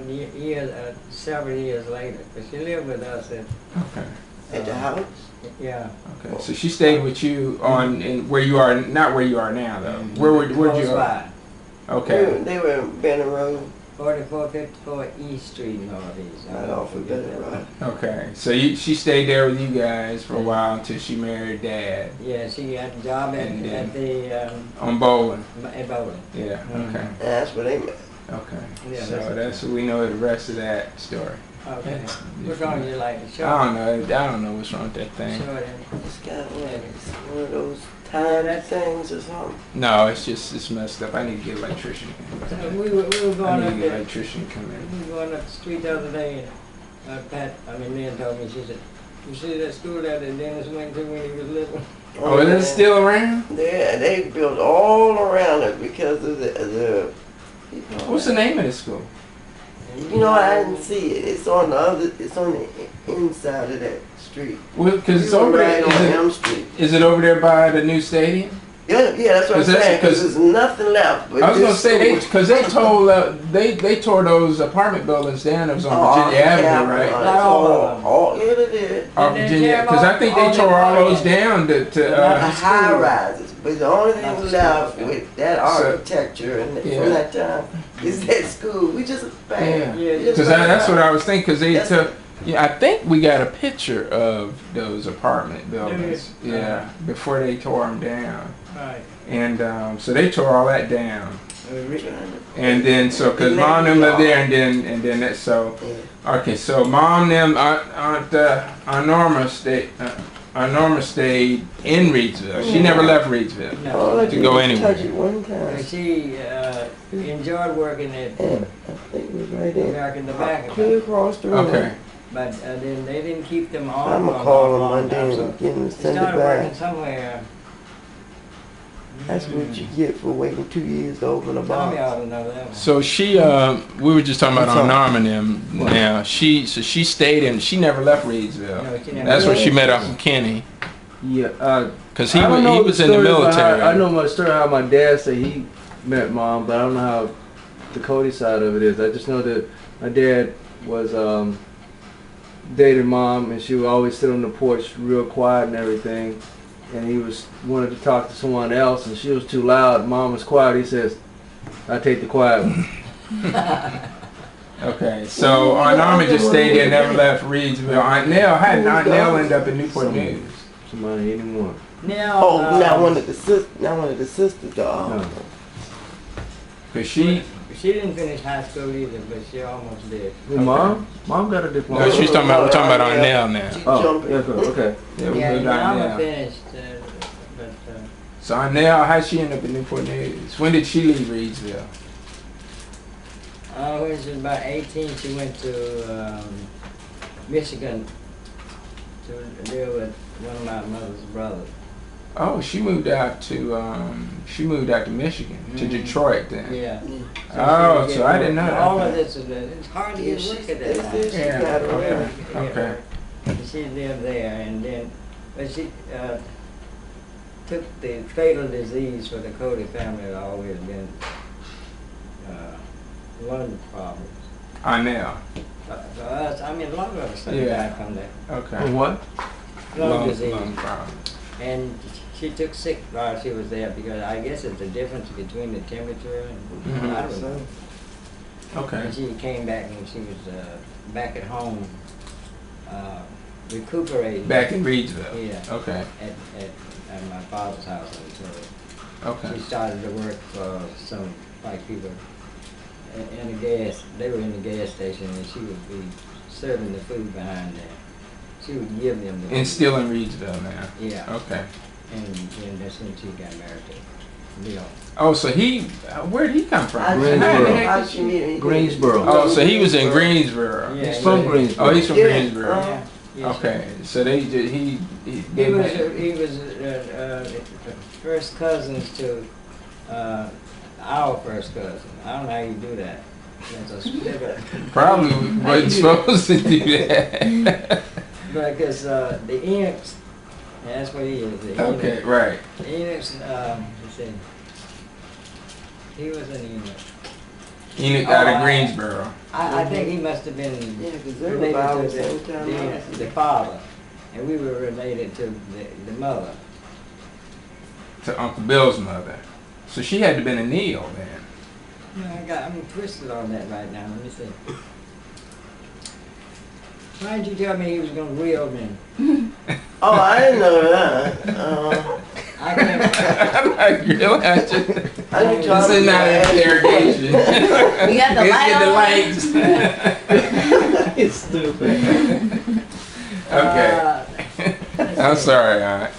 Speaker 1: several years later, because she lived with us at,
Speaker 2: Okay.
Speaker 5: At the house?
Speaker 1: yeah.
Speaker 2: Okay. So she stayed with you in where you are, not where you are now though.
Speaker 1: Mm-hmm.
Speaker 2: Where'd
Speaker 1: Close
Speaker 2: you?
Speaker 1: by.
Speaker 2: Okay.
Speaker 5: They were in Benton Road,
Speaker 1: 4454 East Street Northeast.
Speaker 5: right off of Benton Road.
Speaker 2: Okay. So she stayed there with you guys for a while until she married Dad
Speaker 1: Yeah, she got a job
Speaker 2: And then-
Speaker 1: at the,
Speaker 2: on Bowling.
Speaker 1: at Bowling.
Speaker 2: Yeah.
Speaker 1: Mhm.
Speaker 2: Okay.
Speaker 5: And that's where they met.
Speaker 2: Okay.
Speaker 1: Yeah,
Speaker 2: So that's we know the rest of that story.
Speaker 1: Okay. What's wrong with you like the show?
Speaker 2: I don't know what's wrong with that thing.
Speaker 1: Show it.
Speaker 5: It's kind of like it's one of those time things or something.
Speaker 2: No, it's messed up. I need to get an electrician.
Speaker 1: So we were
Speaker 2: I
Speaker 1: going
Speaker 2: need
Speaker 1: up
Speaker 2: to get an
Speaker 1: there.
Speaker 2: electrician to come in.
Speaker 1: We were going up the street the other day, and Pat, Lynn told me, she said, You see that school that Dennis went to when he was little?
Speaker 2: Oh, is it still around?
Speaker 5: They built all around it because of the
Speaker 2: What's the name of the school?
Speaker 5: You know, I didn't see it. It's on the inside of that street.
Speaker 2: Well, because it's
Speaker 5: You were
Speaker 2: over there.
Speaker 5: right on Elm Street.
Speaker 2: Is it over there by the new stadium?
Speaker 5: Yeah, that's what I'm saying. Because there's nothing left. But
Speaker 2: I was gonna
Speaker 5: this
Speaker 2: say
Speaker 5: school.
Speaker 2: because they tore those apartment buildings down. That was on Virginia Avenue, right?
Speaker 5: Yeah, they did.
Speaker 2: Virginia, because I think they tore all those down
Speaker 5: The high rises, but the only thing left with that architecture and from that time is that school. We just bang.
Speaker 2: Yeah, because that's what I was thinking. Because they took. Yeah, I think we got a picture of those apartment buildings. Yeah, before they tore them down.
Speaker 1: Right.
Speaker 2: And so they tore all that down. And then because mom and them lived there, and then that okay. So mom and them Aunt Norma stayed in Reidsville. She never left Reidsville to go anywhere.
Speaker 1: She enjoyed working at
Speaker 5: I think it was right there.
Speaker 1: American Tobacco.
Speaker 5: Clear across the room.
Speaker 2: Okay.
Speaker 1: But then they didn't keep them on.
Speaker 5: I'm gonna call them Monday and get them
Speaker 1: They
Speaker 5: send it
Speaker 1: started working
Speaker 5: back.
Speaker 1: somewhere.
Speaker 5: That's what you get for waiting 2 years to open a
Speaker 1: Tommy
Speaker 5: box.
Speaker 1: ought to know that one.
Speaker 2: So she, we were just talking about Aunt Norma and them. Now she stayed in. She never left Reidsville.
Speaker 1: No, she never
Speaker 2: That's where
Speaker 1: left.
Speaker 2: she met up with Kenny.
Speaker 3: Yeah,
Speaker 2: Because
Speaker 3: I don't know
Speaker 2: he was in the
Speaker 3: story about
Speaker 2: military.
Speaker 3: I know my story how my dad said he met mom, but I don't know how the Cody side of it is. I just know that my dad was dated mom, and she would always sit on the porch real quiet and everything. And he wanted to talk to someone else, and she was too loud. Mom was quiet. He says, "I take the quiet one."
Speaker 2: Okay, so Aunt Norma just stayed there, never left Reidsville. Aunt Nell end up in Newport News.
Speaker 3: Somebody anymore.
Speaker 1: Now,
Speaker 5: Not one of the sisters, dog.
Speaker 3: No.
Speaker 2: Cause she
Speaker 1: didn't finish high school either, but she almost did.
Speaker 3: Well, mom got a diploma.
Speaker 2: no, we're talking about Aunt Nell now.
Speaker 3: Oh, yeah, okay.
Speaker 2: Yeah, we
Speaker 1: Yeah,
Speaker 2: moved on
Speaker 1: Mama
Speaker 2: now.
Speaker 1: finished, but
Speaker 2: So Aunt Nell, how'd she end up in Newport News? When did she leave Reidsville?
Speaker 1: when she was about 18, she went to Michigan to deal with one of my mother's brothers.
Speaker 2: Oh, she moved out to Michigan, to Detroit then.
Speaker 1: Yeah.
Speaker 2: Oh, so I didn't know that.
Speaker 1: All of this it's hard to get work at that time.
Speaker 2: Okay.
Speaker 1: She lived there, and then, but she took the fatal disease for the Cody family. Had always been one of the problems.
Speaker 2: Aunt Nell.
Speaker 1: For us, I mean, a lot of us died from that
Speaker 2: Okay.
Speaker 3: What?
Speaker 1: lung disease.
Speaker 2: Lung problem.
Speaker 1: And she took sick while she was there because I guess it's the difference between the temperature and I don't know.
Speaker 2: Okay.
Speaker 1: And she came back when she was back at home, recuperating.
Speaker 2: Back in Reidsville.
Speaker 1: Yeah.
Speaker 2: Okay.
Speaker 1: At my father's house in Detroit.
Speaker 2: Okay.
Speaker 1: She started to work for some white people in the gas. They were in the gas station, and she would be serving the food behind there. She would give them the
Speaker 2: And
Speaker 1: food.
Speaker 2: still in Reidsville now.
Speaker 1: Yeah.
Speaker 2: Okay.
Speaker 1: And then that's when she got married to Bill.
Speaker 2: Oh, so where did he come from?
Speaker 3: Greensboro.
Speaker 2: Oh, so he was in Greensboro.
Speaker 1: Yeah,
Speaker 3: He's from Greensboro.
Speaker 2: Oh, he's from Greensboro.
Speaker 1: Yeah. Yes,
Speaker 2: Okay, so he
Speaker 1: He was first cousins to our first cousin. I don't know how you do that. That's a split.
Speaker 2: probably wasn't supposed to do that.
Speaker 1: Because the Enochs, that's what he is. The
Speaker 2: Okay,
Speaker 1: Enoch.
Speaker 2: right.
Speaker 1: The Enochs, let's see. He was an Enoch.
Speaker 2: Enoch out of Greensboro.
Speaker 1: I think he must have been
Speaker 5: because they were
Speaker 1: related
Speaker 5: about
Speaker 1: to
Speaker 5: the same time I was.
Speaker 1: the father. And we were related to the mother.
Speaker 2: To Uncle Bill's mother. So she had to been a Neil then.
Speaker 1: I'm twisted on that right now. Let me see. Why did you tell me he was going to wheel me?
Speaker 5: Oh, I didn't know that.
Speaker 1: I can't.
Speaker 2: I'm like, really?
Speaker 5: I didn't
Speaker 2: This
Speaker 5: talk
Speaker 2: is not
Speaker 5: about
Speaker 2: interrogation.
Speaker 4: We got the
Speaker 2: Let's
Speaker 4: light
Speaker 2: get the
Speaker 4: on.
Speaker 2: lights.
Speaker 3: It's stupid.
Speaker 2: Okay. I'm sorry, Aunt.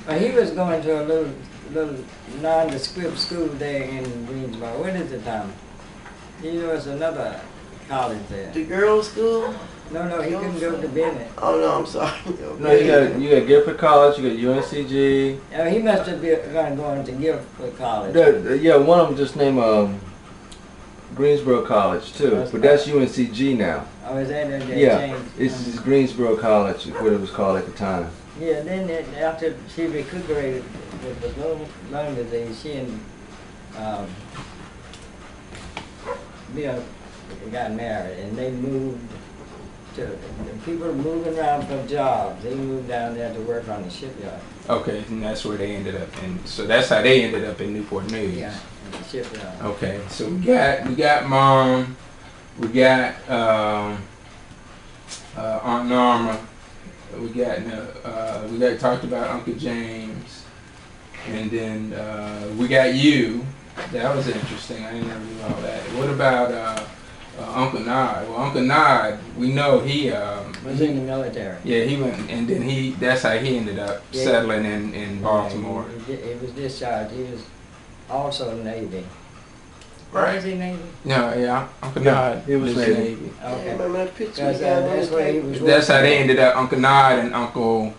Speaker 1: But he was going to a little nondescript school there in Greensboro. What is it, Tom? You know, it's another college there.
Speaker 5: the girls' school.
Speaker 1: No, he couldn't go to Bennett.
Speaker 5: Oh no, I'm sorry.
Speaker 3: No, you got Guilford College, you got UNCG.
Speaker 1: He must have been going to Guilford College.
Speaker 3: Yeah, one of them just named Greensboro College too, but that's UNCG now.
Speaker 1: Oh, is that they
Speaker 3: Yeah,
Speaker 1: changed?
Speaker 3: it's Greensboro College, what it was called at the time.
Speaker 1: Yeah, then after she recuperated with the lung disease, she and Bill got married, and they moved to. People were moving around for jobs. They moved down there to work on the shipyard.
Speaker 2: Okay, and that's where they ended up, and so that's how they ended up in Newport News.
Speaker 1: Yeah, in the shipyard.
Speaker 2: Okay, so we got Mom, we got Aunt Norma, we got talked about Uncle James, and then we got you. That was interesting. I didn't never knew all that. What about Uncle Nod? Well, Uncle Nod, we know he
Speaker 1: Was in the military.
Speaker 2: yeah, he went, and then that's how he ended up settling in Baltimore.
Speaker 1: Yeah, he was discharged. He was also Navy.
Speaker 2: Right.
Speaker 1: Was he Navy?
Speaker 2: Yeah, Uncle Nod.
Speaker 3: he was Navy.
Speaker 1: Okay.
Speaker 5: Remember that picture?
Speaker 1: Because that's where he was.
Speaker 2: That's how they
Speaker 1: working.
Speaker 2: ended up. Uncle Nod and Uncle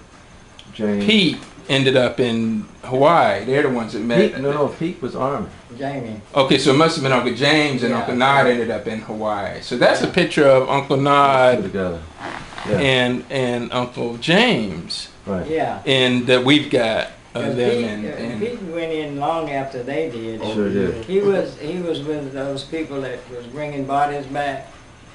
Speaker 3: James.
Speaker 2: Pete ended up in Hawaii. They're the ones that met.
Speaker 3: No, Pete was Army.
Speaker 1: Jamie.
Speaker 2: Okay, so it must have been Uncle James and
Speaker 1: Yeah.
Speaker 2: Uncle Nod ended up in Hawaii. So that's a picture of Uncle Nod
Speaker 3: Together. Yeah.
Speaker 2: and Uncle James,
Speaker 3: Right.
Speaker 1: Yeah.
Speaker 2: and that we've got of them.
Speaker 1: Pete went in long after they did.
Speaker 3: Sure did.
Speaker 1: He was with those people that was bringing bodies back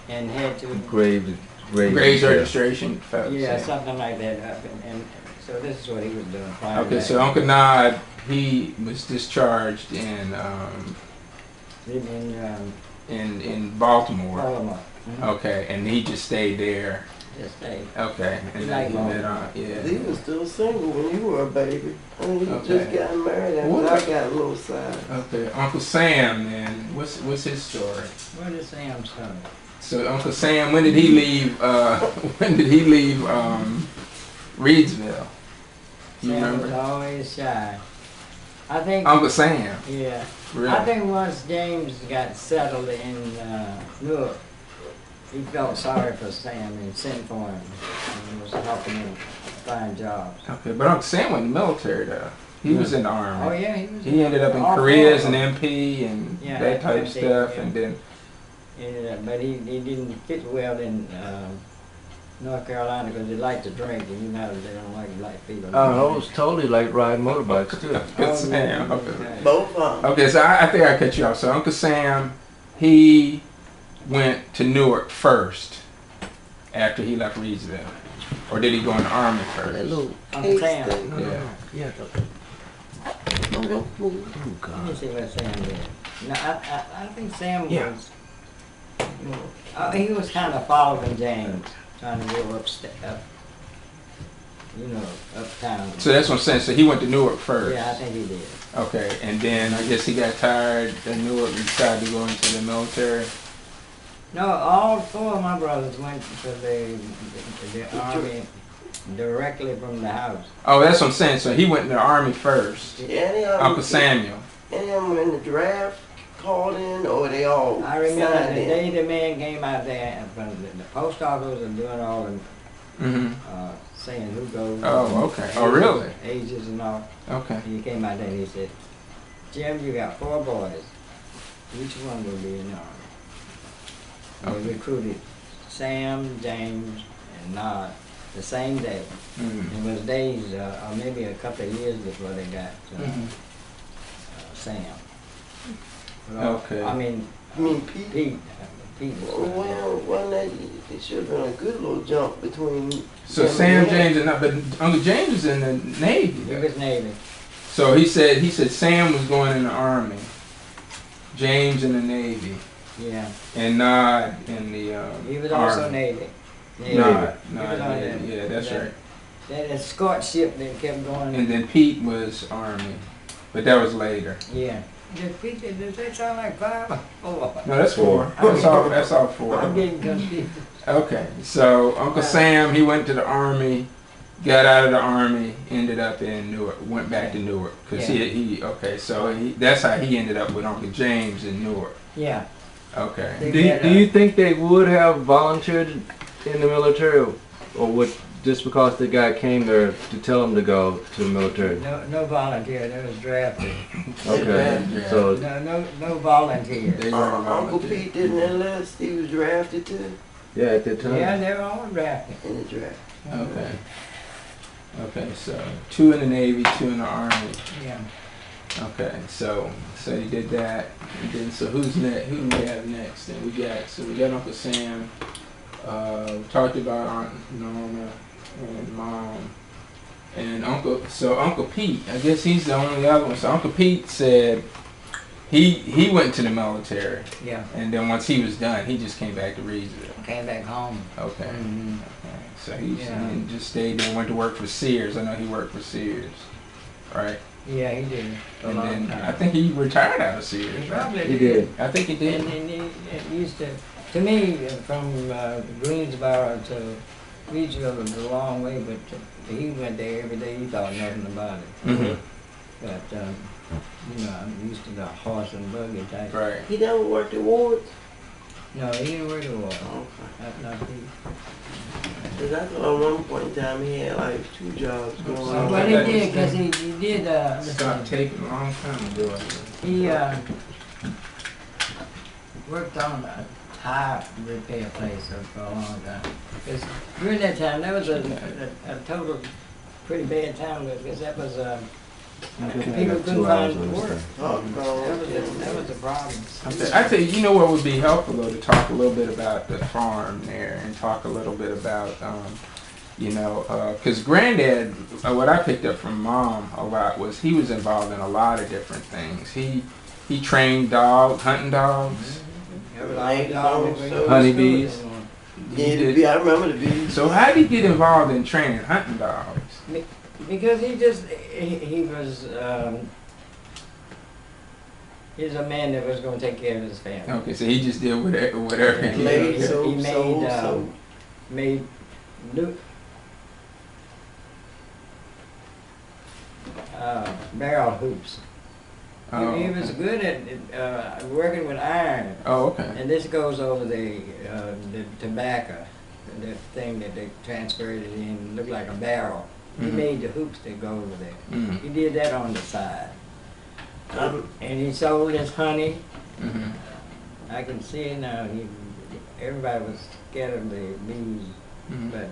Speaker 1: and had to.
Speaker 3: Graves
Speaker 2: Graves registration. folks,
Speaker 1: Yeah, something like that. And so this is what he was doing. flying
Speaker 2: Okay,
Speaker 1: back.
Speaker 2: so Uncle Nod, he was discharged in Baltimore.
Speaker 1: Baltimore.
Speaker 2: Okay, and he just stayed there.
Speaker 1: Just stayed.
Speaker 2: Okay, and
Speaker 1: He
Speaker 2: then
Speaker 1: liked
Speaker 2: he met
Speaker 1: Baltimore.
Speaker 2: yeah.
Speaker 5: He was still single when you were a baby. And he
Speaker 2: Okay.
Speaker 5: just got married after
Speaker 2: What?
Speaker 5: I got a little side.
Speaker 2: Okay, Uncle Sam then, what's his story?
Speaker 1: Where did Sam start?
Speaker 2: So Uncle Sam, when did he leave Reedsville? You
Speaker 1: Sam was
Speaker 2: remember?
Speaker 1: always shy. I think.
Speaker 2: Uncle Sam,
Speaker 1: Yeah.
Speaker 2: really?
Speaker 1: I think once James got settled in Newark, he felt sorry for Sam and sent for him and was helping him find jobs.
Speaker 2: Okay, but Uncle Sam went in the military though. He was in the
Speaker 1: Oh
Speaker 2: army.
Speaker 1: yeah, he was.
Speaker 2: He ended up in
Speaker 1: all
Speaker 2: Korea
Speaker 1: four
Speaker 2: as
Speaker 1: of
Speaker 2: an
Speaker 1: them.
Speaker 2: MP and
Speaker 1: Yeah,
Speaker 2: that type
Speaker 1: MP,
Speaker 2: stuff,
Speaker 1: yeah.
Speaker 2: and then
Speaker 1: But he didn't fit well in North Carolina because he liked to drink, and you know they don't like black people.
Speaker 3: I was totally like riding motorbikes too.
Speaker 2: Uncle Sam. Okay.
Speaker 5: Both of them.
Speaker 2: Okay, so I think I cut you off. So Uncle Sam, he went to Newark first after he left Reedsville, or did he go in the army
Speaker 3: That
Speaker 2: first?
Speaker 3: little
Speaker 1: Uncle
Speaker 5: Case
Speaker 1: Sam.
Speaker 5: thing.
Speaker 2: Yeah.
Speaker 3: yeah.
Speaker 5: No, don't move.
Speaker 3: Oh
Speaker 1: Let me
Speaker 3: God.
Speaker 1: see what Sam did. No, I think Sam
Speaker 3: Yeah.
Speaker 1: was. He was kind of following James, trying to go uptown.
Speaker 2: So that's what I'm saying. So he went to Newark first.
Speaker 1: Yeah, I think he did.
Speaker 2: Okay, and then I guess he got tired at Newark and decided to go into the military.
Speaker 1: No, all four of my brothers went to the army directly from the house.
Speaker 2: Oh, that's what I'm saying. So he went in the army first.
Speaker 5: Any of them,
Speaker 2: Uncle Samuel.
Speaker 5: Any of them in the draft called in, or they all
Speaker 1: I remember the
Speaker 5: signed in?
Speaker 1: day the man came out there from the post office and doing all the
Speaker 2: Mm-hmm.
Speaker 1: saying who goes.
Speaker 2: Oh, okay. Oh, really?
Speaker 1: Ages and all.
Speaker 2: Okay.
Speaker 1: And he came out there and he said, Jim, you got 4 boys. Each one will be in the army. And
Speaker 2: Okay.
Speaker 1: they recruited Sam, James, and Nod the same day.
Speaker 2: Mm-hmm.
Speaker 1: It was days, or maybe a couple of years before they got Sam. But,
Speaker 2: Okay.
Speaker 1: I mean,
Speaker 5: I mean, Pete.
Speaker 1: Pete was right there.
Speaker 5: Well, it should have been a good little jump between.
Speaker 2: So
Speaker 5: them
Speaker 2: Sam,
Speaker 5: and him.
Speaker 2: James, and not, but Uncle James was in the Navy.
Speaker 1: He
Speaker 2: though.
Speaker 1: was Navy.
Speaker 2: So he said Sam was going in the army, James in the Navy,
Speaker 1: Yeah.
Speaker 2: and Nod in the
Speaker 1: He was also
Speaker 2: army.
Speaker 1: Navy.
Speaker 2: Nod,
Speaker 1: He was on
Speaker 2: yeah,
Speaker 1: that-
Speaker 2: yeah, that's
Speaker 1: that-
Speaker 2: right.
Speaker 1: That escort ship that kept going.
Speaker 2: And then Pete was army, but that was later.
Speaker 1: Yeah. Does that sound like 5 or 4?
Speaker 2: No, that's 4. That's all. That's all 4.
Speaker 1: I'm getting confused.
Speaker 2: Okay, so Uncle Sam, he went to the army, got out of the army, ended up in Newark, went back to Newark, cause that's how he ended up with Uncle James in Newark.
Speaker 1: Yeah.
Speaker 2: Okay.
Speaker 3: Do you think they would have volunteered in the military, or what? Just because the guy came there to tell him to go to the military?
Speaker 1: No volunteer, they was drafted.
Speaker 3: Okay,
Speaker 2: Yeah.
Speaker 3: so
Speaker 1: No volunteer.
Speaker 2: They weren't
Speaker 5: Uncle
Speaker 2: volunteers.
Speaker 5: Pete didn't enlist. He was drafted too
Speaker 3: yeah, at that time.
Speaker 1: Yeah, they were all drafted.
Speaker 5: in the draft.
Speaker 2: Okay. Okay, so 2 in the Navy, 2 in the Army.
Speaker 1: Yeah.
Speaker 2: Okay, so you did that, and then so who's next? Who do we have next? And we got Uncle Sam. We talked about Aunt Norma and Mom and Uncle Pete. I guess he's the only other one. So Uncle Pete said he went to the military,
Speaker 1: Yeah.
Speaker 2: and then once he was done, he just came back to Reedsville.
Speaker 1: Came back home.
Speaker 2: Okay.
Speaker 1: Mm-hmm.
Speaker 2: Okay. So he
Speaker 1: Yeah.
Speaker 2: just stayed there, went to work for Sears. I know he worked for Sears, right?
Speaker 1: Yeah, he did. A
Speaker 2: And
Speaker 1: long
Speaker 2: then
Speaker 1: time.
Speaker 2: I think he retired out of Sears.
Speaker 1: He
Speaker 2: Right?
Speaker 1: probably
Speaker 3: He did.
Speaker 2: I think he did.
Speaker 1: And he used to me, from Greensboro to Reedsville was a long way, but he went there every day. He thought nothing about it.
Speaker 2: Mhm.
Speaker 1: But, I'm used to the horse and buggy type.
Speaker 2: Right.
Speaker 5: He never worked at Ward's.
Speaker 1: No, he didn't work at war.
Speaker 5: Okay.
Speaker 1: Not he.
Speaker 5: Cause I thought at one point in time he had like 2 jobs going on.
Speaker 1: Well, he did, because he did,
Speaker 2: Stopped taping a long time ago.
Speaker 1: he worked on a tire repair place for a long time. Because during that time, that was a total pretty bad time, because that was, people couldn't find work. That was the problem.
Speaker 2: I tell you, you know what would be helpful though, to talk a little bit about the farm there and talk a little bit about, because Granddad, what I picked up from Mom a lot was he was involved in a lot of different things. He trained hunting dogs.
Speaker 3: Honeybees.
Speaker 5: Yeah, the bee, I remember the bees.
Speaker 2: So how did he get involved in training hunting dogs?
Speaker 1: Because he was he's a man that was going to take care of his family.
Speaker 2: Okay, so he just did whatever he
Speaker 5: Made
Speaker 2: did.
Speaker 5: soap,
Speaker 1: He made,
Speaker 5: soap.
Speaker 1: made new barrel hoops.
Speaker 2: Oh,
Speaker 1: He was
Speaker 2: okay.
Speaker 1: good at working with iron.
Speaker 2: Oh, okay.
Speaker 1: And this goes over the tobacco, the thing that they transferred it in, looked like a barrel. He
Speaker 2: Mhm.
Speaker 1: made the hoops that go over there.
Speaker 2: Mm.
Speaker 1: He did that on the side.
Speaker 5: Um,
Speaker 1: And he sold his honey.
Speaker 2: Mhm.
Speaker 1: I can see it now. Everybody was scared of the bees,
Speaker 2: Mhm.
Speaker 1: but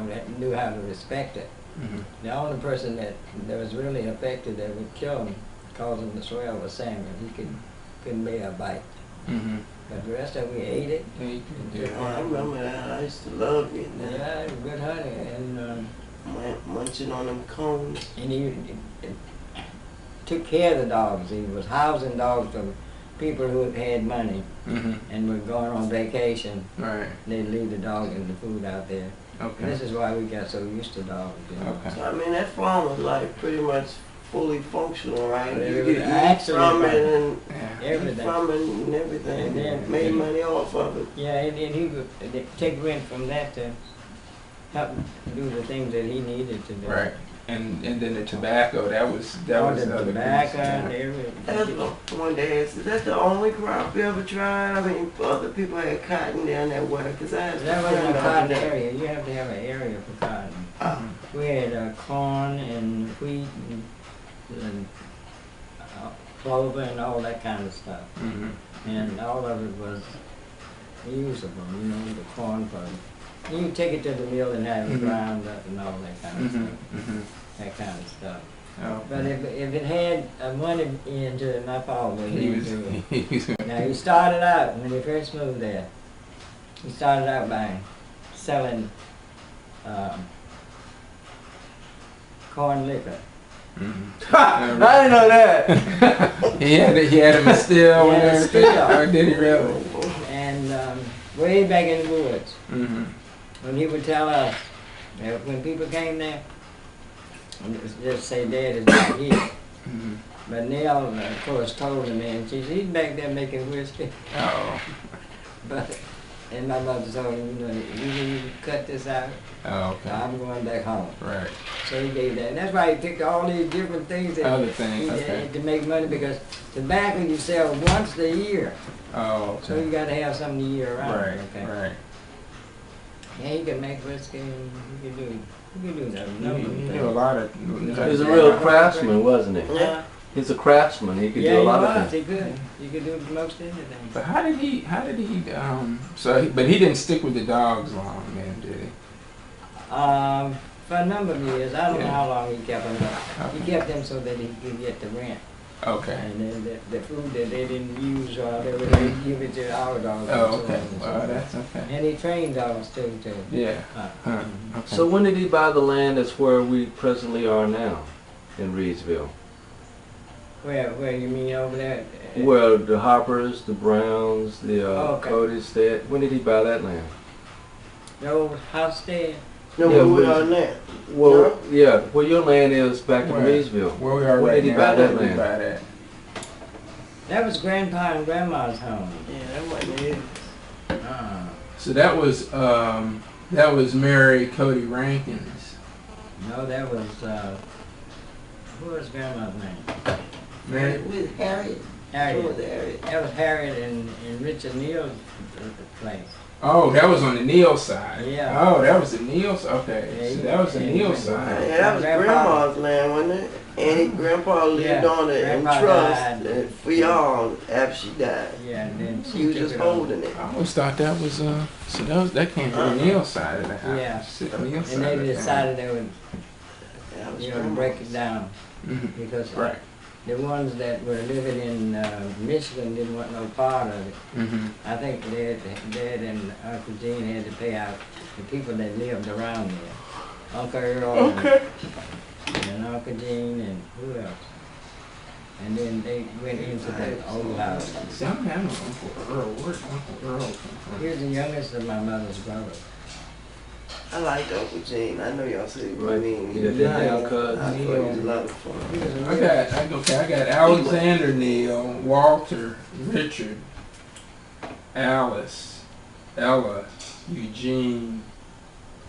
Speaker 1: that knew how to respect it.
Speaker 2: Mhm.
Speaker 1: The only person that was really affected that would kill him, cause him to swell, was Samuel. He couldn't bear a bite.
Speaker 2: Mhm.
Speaker 1: But the rest of it, we ate it.
Speaker 2: Yeah, you can do it.
Speaker 5: I remember that. I used to love getting that.
Speaker 1: Yeah, it was good honey.
Speaker 5: Munching on them cones.
Speaker 1: And he took care of the dogs. He was housing dogs from people who had money
Speaker 2: Mhm.
Speaker 1: and were going on vacation.
Speaker 2: Right.
Speaker 1: They'd leave the dog and the food out there. And
Speaker 2: Okay.
Speaker 1: this is why we got so used to dogs.
Speaker 2: Okay.
Speaker 5: So I mean that farm was like pretty much fully functional, right?
Speaker 1: But
Speaker 5: You
Speaker 1: it
Speaker 5: could
Speaker 1: was
Speaker 5: eat
Speaker 1: actually
Speaker 5: from it and
Speaker 2: Yeah.
Speaker 5: eat
Speaker 1: Everything.
Speaker 5: from it and everything.
Speaker 1: And then-
Speaker 5: made money off of it.
Speaker 1: Yeah, and he would take rent from that to help do the things that he needed to do.
Speaker 2: Right. And then the tobacco, that was
Speaker 1: All
Speaker 2: the
Speaker 1: the
Speaker 2: other
Speaker 1: tobacco
Speaker 2: piece.
Speaker 1: and
Speaker 2: Yeah.
Speaker 5: That's
Speaker 1: everything.
Speaker 5: one day. Is that the only crop you ever tried? I mean, other people had cotton down that way. Cause I had
Speaker 1: That wasn't a
Speaker 5: friend
Speaker 1: cotton
Speaker 5: out there.
Speaker 1: area. You have to have an area for cotton. We had corn and wheat and clover and all that kind of stuff.
Speaker 2: Mhm.
Speaker 1: And all of it was usable, the corn for, you can take it to the mill and have it
Speaker 2: Mhm.
Speaker 1: ground up and all that kind of
Speaker 2: Mhm.
Speaker 1: stuff,
Speaker 2: Mhm.
Speaker 1: that kind of stuff.
Speaker 2: Oh.
Speaker 1: But if it had money into it, my father was
Speaker 2: He was.
Speaker 1: into it.
Speaker 2: He was.
Speaker 1: Now he started out, when he first moved there, he started out by selling corn liquor.
Speaker 2: Mhm.
Speaker 3: I didn't know that.
Speaker 2: He had him still
Speaker 1: He
Speaker 2: and
Speaker 1: had a
Speaker 2: everything.
Speaker 1: still.
Speaker 2: Or did he really?
Speaker 1: And way back in the woods,
Speaker 2: Mhm.
Speaker 1: when he would tell us, that when people came there, and just say Dad is not here.
Speaker 2: Mhm.
Speaker 1: But Nell, of course, told him, and she said, he's back there making whiskey.
Speaker 2: Oh.
Speaker 1: But, and my mother told him, you cut this out,
Speaker 2: Oh. Okay.
Speaker 1: I'm going back home.
Speaker 2: Right.
Speaker 1: So he gave that. And that's why he picked all these different things that
Speaker 2: Other
Speaker 1: he
Speaker 2: things. Okay.
Speaker 1: did to make money, because tobacco you sell once a year.
Speaker 2: Oh.
Speaker 1: So you
Speaker 2: Okay.
Speaker 1: got to have something the year round.
Speaker 2: Right.
Speaker 1: Okay.
Speaker 2: Right.
Speaker 1: Yeah, he can make whiskey. He can do a number of
Speaker 2: He
Speaker 1: things.
Speaker 2: knew a lot of.
Speaker 3: He's a real craftsman, wasn't he?
Speaker 1: Yeah.
Speaker 3: He's a craftsman. He could
Speaker 1: Yeah,
Speaker 3: do a
Speaker 1: he
Speaker 3: lot
Speaker 1: was.
Speaker 3: of things.
Speaker 1: He could. He could do most anything.
Speaker 2: But how did he? But he didn't stick with the dogs long, then, did he?
Speaker 1: For a number of years, I don't know
Speaker 2: Yeah.
Speaker 1: how long he kept them.
Speaker 2: Okay.
Speaker 1: He kept them so that he could get the rent.
Speaker 2: Okay.
Speaker 1: And then the food that they didn't use or whatever, they give it to our dogs.
Speaker 2: Oh,
Speaker 1: and so
Speaker 2: okay.
Speaker 1: on and so
Speaker 2: Well,
Speaker 1: on.
Speaker 2: that's okay.
Speaker 1: And he trained dogs too.
Speaker 2: Yeah.
Speaker 1: Uh,
Speaker 2: Huh.
Speaker 1: mhm.
Speaker 2: Okay.
Speaker 3: So when did he buy the land that's where we presently are now, in Reedsville?
Speaker 1: Where you mean over there?
Speaker 3: Well, the Hoppers, the Browns, the
Speaker 1: Okay.
Speaker 3: Cody's, that. When did he buy that land?
Speaker 1: The old house there.
Speaker 5: No,
Speaker 3: Yeah,
Speaker 5: where we
Speaker 3: we-
Speaker 5: are now.
Speaker 3: Well, yeah, where your land is back in
Speaker 2: Where?
Speaker 3: Reedsville.
Speaker 2: Where we are
Speaker 3: When
Speaker 2: right
Speaker 3: did he
Speaker 2: now,
Speaker 3: buy that
Speaker 2: where did he
Speaker 3: land?
Speaker 2: buy that?
Speaker 1: That was Grandpa and Grandma's home.
Speaker 5: Yeah, that might be it.
Speaker 2: So that was Mary Cody Rankin's.
Speaker 1: No, that was who was Grandma's name?
Speaker 2: Mary.
Speaker 5: With Harriet.
Speaker 1: Harriet.
Speaker 5: With Harriet.
Speaker 1: That was Harriet and Richard Neal's place.
Speaker 2: Oh, that was on the Neal side.
Speaker 1: Yeah.
Speaker 2: Oh, that was the Neal side. Okay,
Speaker 1: Yeah,
Speaker 2: so that was the
Speaker 1: yeah,
Speaker 2: Neal
Speaker 1: yeah.
Speaker 2: side.
Speaker 5: Yeah, that was
Speaker 1: Grandpa.
Speaker 5: Grandma's land, wasn't it? And Grandpa lived
Speaker 1: Yeah,
Speaker 5: on it in
Speaker 1: Grandpa
Speaker 5: trust
Speaker 1: died.
Speaker 5: for y'all after she died.
Speaker 1: Yeah, and then she
Speaker 5: He was
Speaker 1: took
Speaker 5: just
Speaker 1: it over.
Speaker 5: holding it.
Speaker 2: I always thought that was so that came from the Neal side of the house.
Speaker 1: Yeah.
Speaker 2: The Neal side
Speaker 1: And
Speaker 2: of
Speaker 1: they
Speaker 2: the
Speaker 1: decided they would,
Speaker 5: That was
Speaker 1: break it down
Speaker 2: family.
Speaker 1: because
Speaker 2: Mhm. Right.
Speaker 1: the ones that were living in Michigan didn't want no part of it.
Speaker 2: Mm-hmm.
Speaker 1: I think Dad and Uncle Gene had to pay out the people that lived around there. Uncle Earl and Uncle Gene and who else? And then they went into that old house.
Speaker 2: See, I'm having Uncle Earl. Where'd Uncle Earl come from?
Speaker 1: He was the youngest of my mother's brothers.
Speaker 5: I liked Uncle Gene. I know y'all said
Speaker 3: Right.
Speaker 5: what I mean.
Speaker 3: Yeah, that down cut.
Speaker 5: I thought he was a lot of fun.
Speaker 1: He was a
Speaker 2: I got Alexander Neal, Walter, Richard, Alice, Ella, Eugene,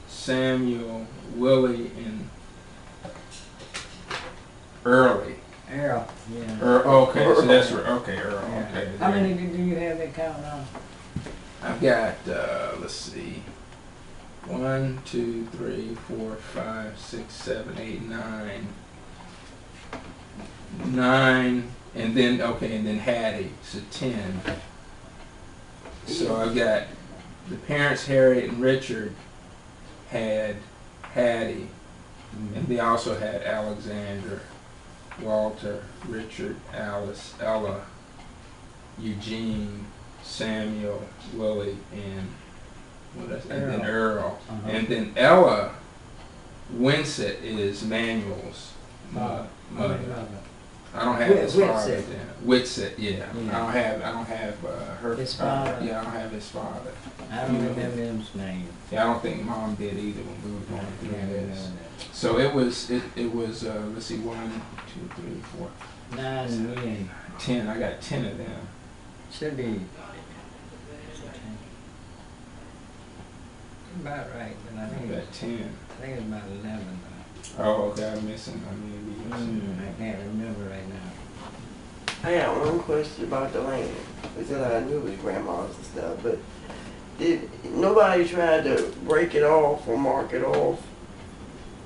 Speaker 2: Samuel, Willie, and Early.
Speaker 1: Earl, yeah.
Speaker 2: Okay, so that's right. Okay, Earl.
Speaker 1: Yeah.
Speaker 2: Okay.
Speaker 1: How many do you have that count on?
Speaker 2: I've got, let's see, 1, 2, 3, 4, 5, 6, 7, 8, 9. 9, and then Hattie, so 10. So I've got the parents, Harriet and Richard, had Hattie, and they also had Alexander, Walter, Richard, Alice, Ella, Eugene, Samuel, Willie, and then Earl.
Speaker 1: Uh-huh.
Speaker 2: And then Ella Winsett is Manuel's mother. I don't have his father. Whitsett, yeah.
Speaker 1: Yeah.
Speaker 2: I don't have her.
Speaker 1: His father?
Speaker 2: Yeah, I don't have his father.
Speaker 1: I don't remember his name.
Speaker 2: Yeah, I don't think Mom did either when we were going
Speaker 1: Yeah,
Speaker 2: through
Speaker 1: I remember
Speaker 2: this.
Speaker 1: that.
Speaker 2: So it was let's see, 1, 2, 3, 4,
Speaker 1: 9 men.
Speaker 2: 10. I got 10 of them.
Speaker 1: Should be about right, but I
Speaker 2: I
Speaker 1: think
Speaker 2: got 10.
Speaker 1: it's about 11.
Speaker 2: Oh, okay, I'm missing.
Speaker 1: I can't remember right now.
Speaker 5: I got one question about the land. Because I knew it was grandma's and stuff, but did nobody tried to break it off or mark it off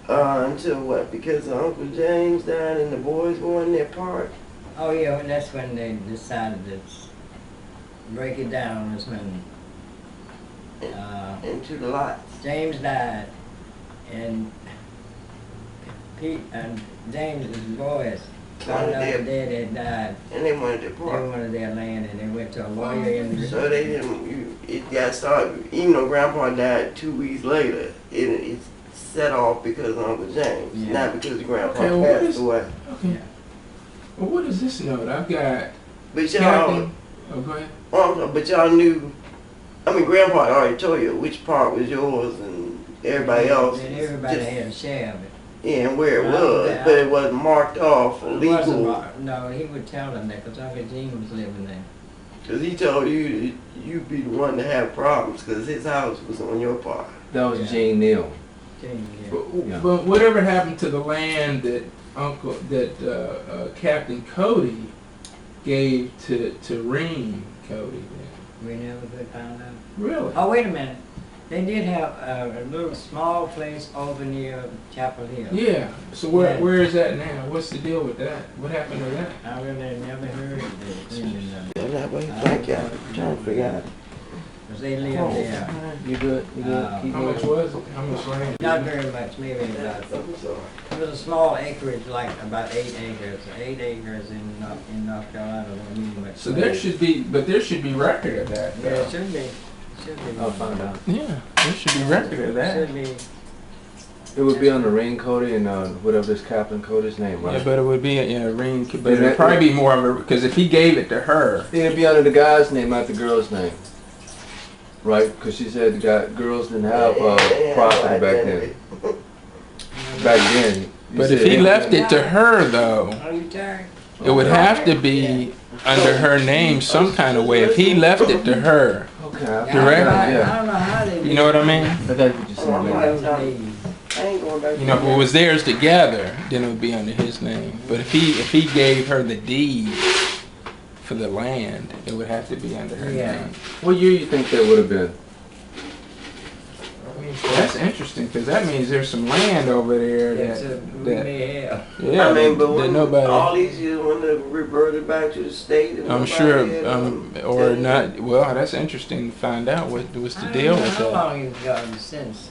Speaker 5: until what? Because Uncle James died and the boys wanted their part?
Speaker 1: Oh yeah, that's when they decided to break it down. Was when
Speaker 5: Into the lots.
Speaker 1: James died, and Pete and James' boys found out that Dad had died.
Speaker 5: And they wanted their
Speaker 1: They
Speaker 5: part.
Speaker 1: wanted their land, and they went to a lawyer in the
Speaker 5: So they didn't, it got started, even though Grandpa died 2 weeks later, it set off because of Uncle James,
Speaker 1: Yeah.
Speaker 5: not because Grandpa
Speaker 2: Okay, well, what
Speaker 5: passed
Speaker 2: is-
Speaker 5: away.
Speaker 2: Okay.
Speaker 1: Yeah.
Speaker 2: Well, what is this note? I've got
Speaker 5: But y'all,
Speaker 2: Captain. Oh, go ahead.
Speaker 5: but y'all knew, I mean, Grandpa had already told you which part was yours and everybody else.
Speaker 1: And everybody
Speaker 5: just-
Speaker 1: had a share of it.
Speaker 5: Yeah, and where it
Speaker 1: Well,
Speaker 5: was,
Speaker 1: yeah.
Speaker 5: but it wasn't marked off for
Speaker 1: It wasn't
Speaker 5: legal.
Speaker 1: mar- No, he would tell them that because Uncle Gene was living there.
Speaker 5: Because he told you you'd be the one to have problems because his house was on your part.
Speaker 3: That was
Speaker 1: Yeah.
Speaker 3: Gene Neal.
Speaker 1: Gene, yeah.
Speaker 3: Yeah.
Speaker 2: But whatever happened to the land that Captain Cody gave to Reem Cody? Then?
Speaker 1: We never could find out.
Speaker 2: Really?
Speaker 1: Oh, wait a minute. They did have a little small place over near Chapel Hill.
Speaker 2: Yeah. So where is that now? What's the deal with that? What happened to that?
Speaker 1: I really never heard of it.
Speaker 5: That way, thank you. I'm trying to figure out.
Speaker 1: Because they lived there.
Speaker 3: You good? You good? Keep
Speaker 2: How much
Speaker 3: going.
Speaker 2: was it? How much land?
Speaker 1: Not very much, maybe about, it was a small acreage, like about 8 acres. 8 acres in North Carolina don't mean much.
Speaker 2: So there should be record of that.
Speaker 1: Yeah,
Speaker 2: though.
Speaker 1: it should be. Should be.
Speaker 3: I'll find out.
Speaker 2: Yeah, there should be record of that.
Speaker 1: Should be.
Speaker 3: It would be on the ring Cody and whatever this Captain Cody's name, right?
Speaker 2: Yeah, but it would be ring. But it'd probably be more of a because if he gave it to her,
Speaker 3: It'd be under the guy's name, not the girl's name. Right? Because she said girls didn't have property back then. Back then. you
Speaker 2: but
Speaker 3: said
Speaker 2: if he
Speaker 3: they-
Speaker 2: left it to her though,
Speaker 1: Are you tired?
Speaker 2: it would have to be under her name some kind of way. If he left it to her,
Speaker 3: Okay.
Speaker 2: Direct?
Speaker 1: I
Speaker 3: Yeah.
Speaker 1: don't know how they
Speaker 2: you know what I mean?
Speaker 3: I got what you're saying. man.
Speaker 1: Those days.
Speaker 5: I ain't going back.
Speaker 2: You know, if it was theirs together, then it would be under his name. But if he gave her the deed for the land, it would have to be under her
Speaker 1: Yeah.
Speaker 2: name.
Speaker 3: What year you think that would have been?
Speaker 2: That's interesting because that means there's some land over there
Speaker 1: Yes,
Speaker 2: that
Speaker 1: we may have.
Speaker 2: yeah,
Speaker 5: I mean, but
Speaker 2: that
Speaker 5: when
Speaker 2: nobody.
Speaker 5: all these years when they reverted back to the state, and
Speaker 2: I'm
Speaker 5: nobody
Speaker 2: sure,
Speaker 5: had,
Speaker 2: or not. Well, that's interesting to find out what's the
Speaker 1: I
Speaker 2: deal
Speaker 1: don't know
Speaker 2: with
Speaker 1: how
Speaker 2: that.
Speaker 1: long it's gotten since,